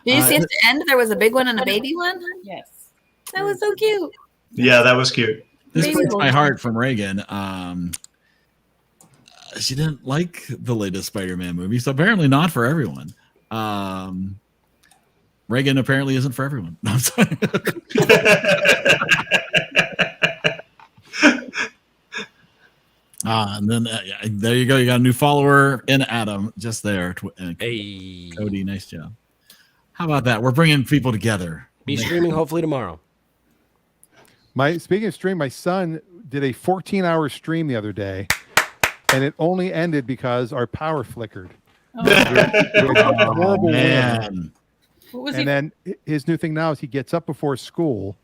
you see at the end there was a big one and a baby one? Yes. That was so cute. Yeah, that was cute. This breaks my heart from Reagan. She didn't like the latest Spider-Man movie, so apparently not for everyone. Reagan apparently isn't for everyone. No, I'm sorry. And then there you go. You got a new follower in Adam just there. Hey, Cody, nice job. How about that? We're bringing people together. Be streaming hopefully tomorrow. Speaking of stream, my son did a 14-hour stream the other day, and it only ended because our power flickered. Oh, man. And then his new thing now is he gets up before school,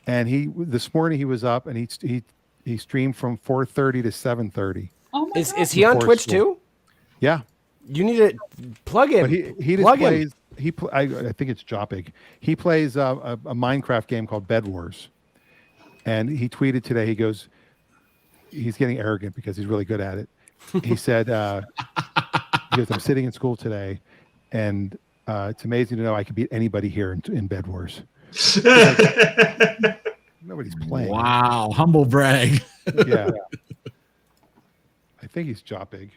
and this morning he was up and he streamed from 4:30 to 7:30. Oh my God. Is he on Twitch too? Yeah. You need to plug him. But he just plays. I think it's Joppig. He plays a Minecraft game called Bed Wars, and he tweeted today. He goes, he's getting arrogant because he's really good at it. He said, he goes, I'm sitting in school today, and it's amazing to know I can beat anybody here in Bed Wars. Nobody's playing. Wow, humble brag. Yeah. I think he's Joppig.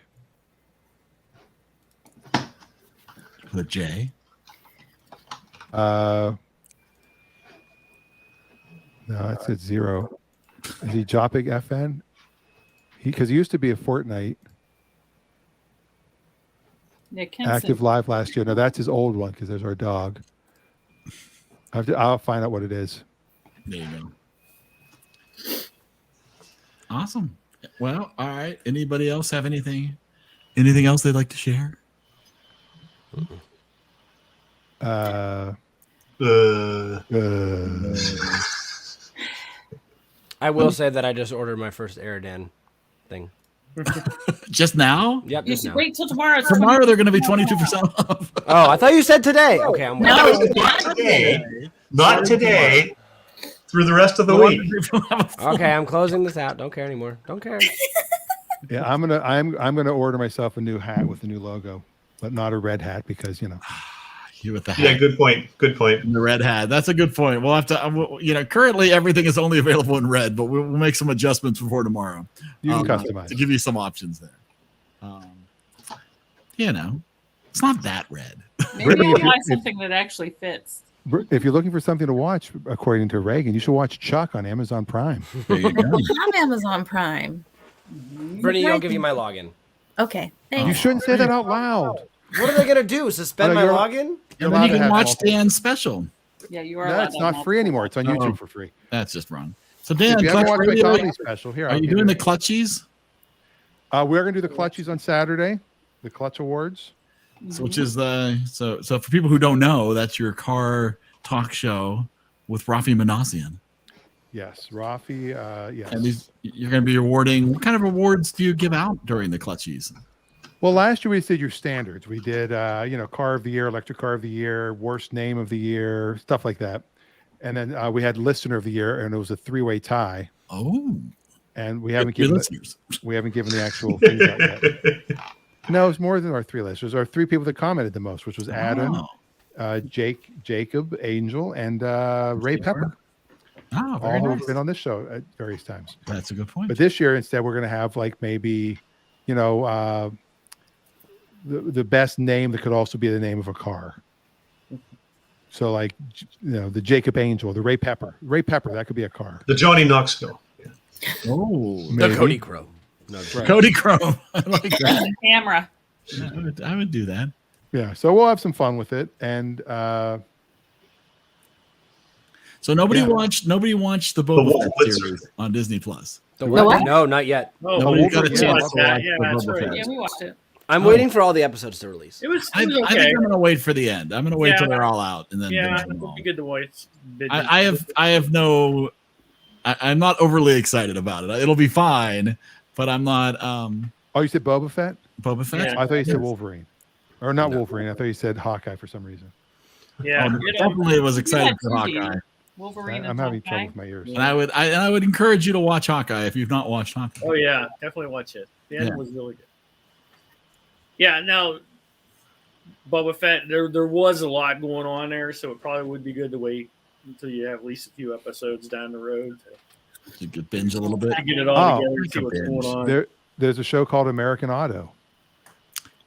With a J. No, it's at 0. Is he Joppig FN? Because he used to be a Fortnite active live last year. No, that's his old one because there's our dog. I'll find out what it is. There you go. Awesome. Well, all right. Anybody else have anything else they'd like to share? I will say that I just ordered my first EriDan thing. Just now? Yep. You should wait till tomorrow. Tomorrow they're going to be 22% off. Oh, I thought you said today. Okay, I'm waiting. No, not today. Not today. Through the rest of the week. Okay, I'm closing this out. Don't care anymore. Don't care. Yeah, I'm gonna order myself a new hat with a new logo, but not a red hat because you with the hat. Yeah, good point. Good point. The red hat. That's a good point. We'll have to. Currently everything is only available in red, but we'll make some adjustments before tomorrow. You can customize to give you some options there. It's not that red. Maybe you buy something that actually fits. If you're looking for something to watch, according to Reagan, you should watch Chuck on Amazon Prime. There you go. On Amazon Prime. Brittany, I'll give you my login. Okay. Thanks. You shouldn't say that out loud. What are they gonna do? Suspend my login? And then you can watch Dan's special. Yeah, you are. No, it's not free anymore. It's on YouTube for free. That's just wrong. So Dan, if you haven't watched my comedy special, here. Are you doing the Clutchies? We're gonna do the Clutchies on Saturday, the Clutch Awards. So, which is so for people who don't know, that's your car talk show with Rafi Manassian. Yes, Rafi. Yes. And you're going to be awarding. What kind of awards do you give out during the Clutchies? Well, last year we did your standards. We did, car of the year, electric car of the year, worst name of the year, stuff like that. And then we had listener of the year, and it was a 3-way tie. Oh. And we haven't given the actual things out yet. No, it's more than our 3 listeners. Our 3 people that commented the most, which was Adam, Jacob, Angel, and Ray Pepper. Oh, all who have been on this show at various times. That's a good point. But this year, instead, we're going to have maybe, the best name that could also be the name of a car. So the Jacob Angel, the Ray Pepper. Ray Pepper, that could be a car. The Johnny Knoxville. Yeah. Oh, the Cody Crow. No, right. Cody Crow. I like that. Camera. Yeah, I would do that. Yeah, so we'll have some fun with it, and so nobody watched the Boba Fett series on Disney Plus. The what? No, not yet. Oh, nobody got a chance to watch yeah, the that's Boba right. Fett. Yeah, we watched it. I'm waiting for all the episodes to release. It was I okay. think I'm going to wait for the end. I'm going to wait till they're all out and then. Yeah, it would be good to wait. I'm not overly excited about it. It'll be fine, but I'm not. Oh, you said Boba Fett? Boba Fett? Yeah. I thought you said Wolverine. Or not Wolverine. I thought you said Hawkeye for some reason. Yeah, definitely was excited for Hawkeye. Wolverine. I'm having trouble with my ears. And I would encourage you to watch Hawkeye if you've not watched Hawkeye. Oh yeah, definitely watch it. The end was really good. Yeah, now Boba Fett, there was a lot going on there, so it probably would be good to wait until you have at least a few episodes down the road to get binge a little bit. To get it all together and see what's going on. There's a show called American Auto.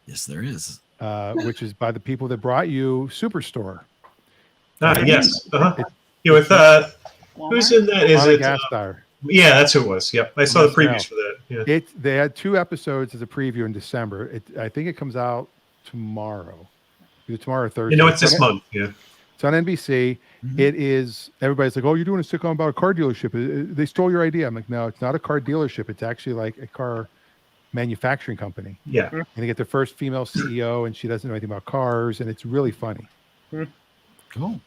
Yes, there is. Which is by the people that brought you Superstore. Yes. With who's in that? Is it? Yeah, that's who it was. Yep, I saw the previews for that. Yeah. They had 2 episodes as a preview in December. I think it comes out tomorrow, either tomorrow or Thursday. It's this month. Yeah, it's on NBC. Mm-hmm. It is. Everybody's like, "Oh, you're doing a sitcom about a car dealership." They stole your idea. I'm like, no, it's not a car dealership. It's actually like a car manufacturing company. Yeah, and they get their first female CEO, and she doesn't know anything about cars, and it's really funny. Cool.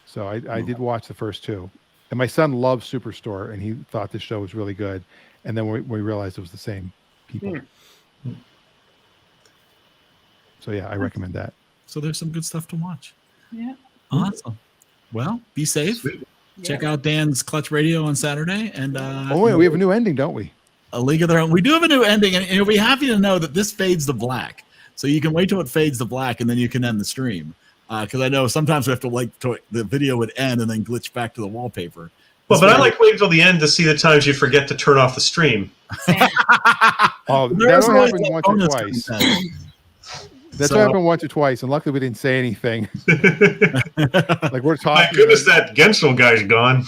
So I did watch the first 2, and my son loves Superstore, and he thought this show was really good. And then we realized it was the same people. So yeah, I recommend that. So there's some good stuff to watch. Yeah. Awesome. Well, be safe. Check out Dan's Clutch Radio on Saturday. And wait, we have a new ending, don't we? A League of Their Own. We do have a new ending, and you'll be happy to know that this fades to black. So you can wait till it fades to black, and then you can end the stream. Because I know sometimes we have to the video would end and then glitch back to the wallpaper. Well, but I like waiting until the end to see the times you forget to turn off the stream. That only happened once or twice. That's what happened once or twice, and luckily we didn't say anything. Like we're talking. My goodness, that Gensel guy's gone.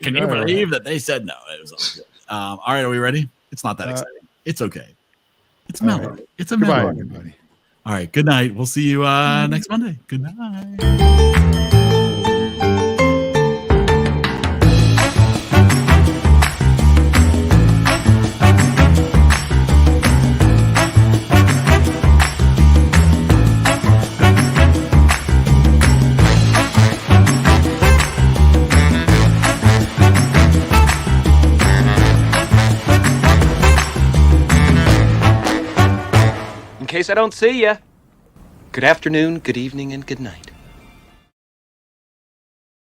Can you believe that they said no? It was all good. All right, are we ready? It's not that exciting. It's okay. It's mellow. Right. It's a mellow. Goodbye, everybody. All right. Good night. We'll see you next Monday. Good night. In case I don't see ya, good afternoon, good evening, and good night.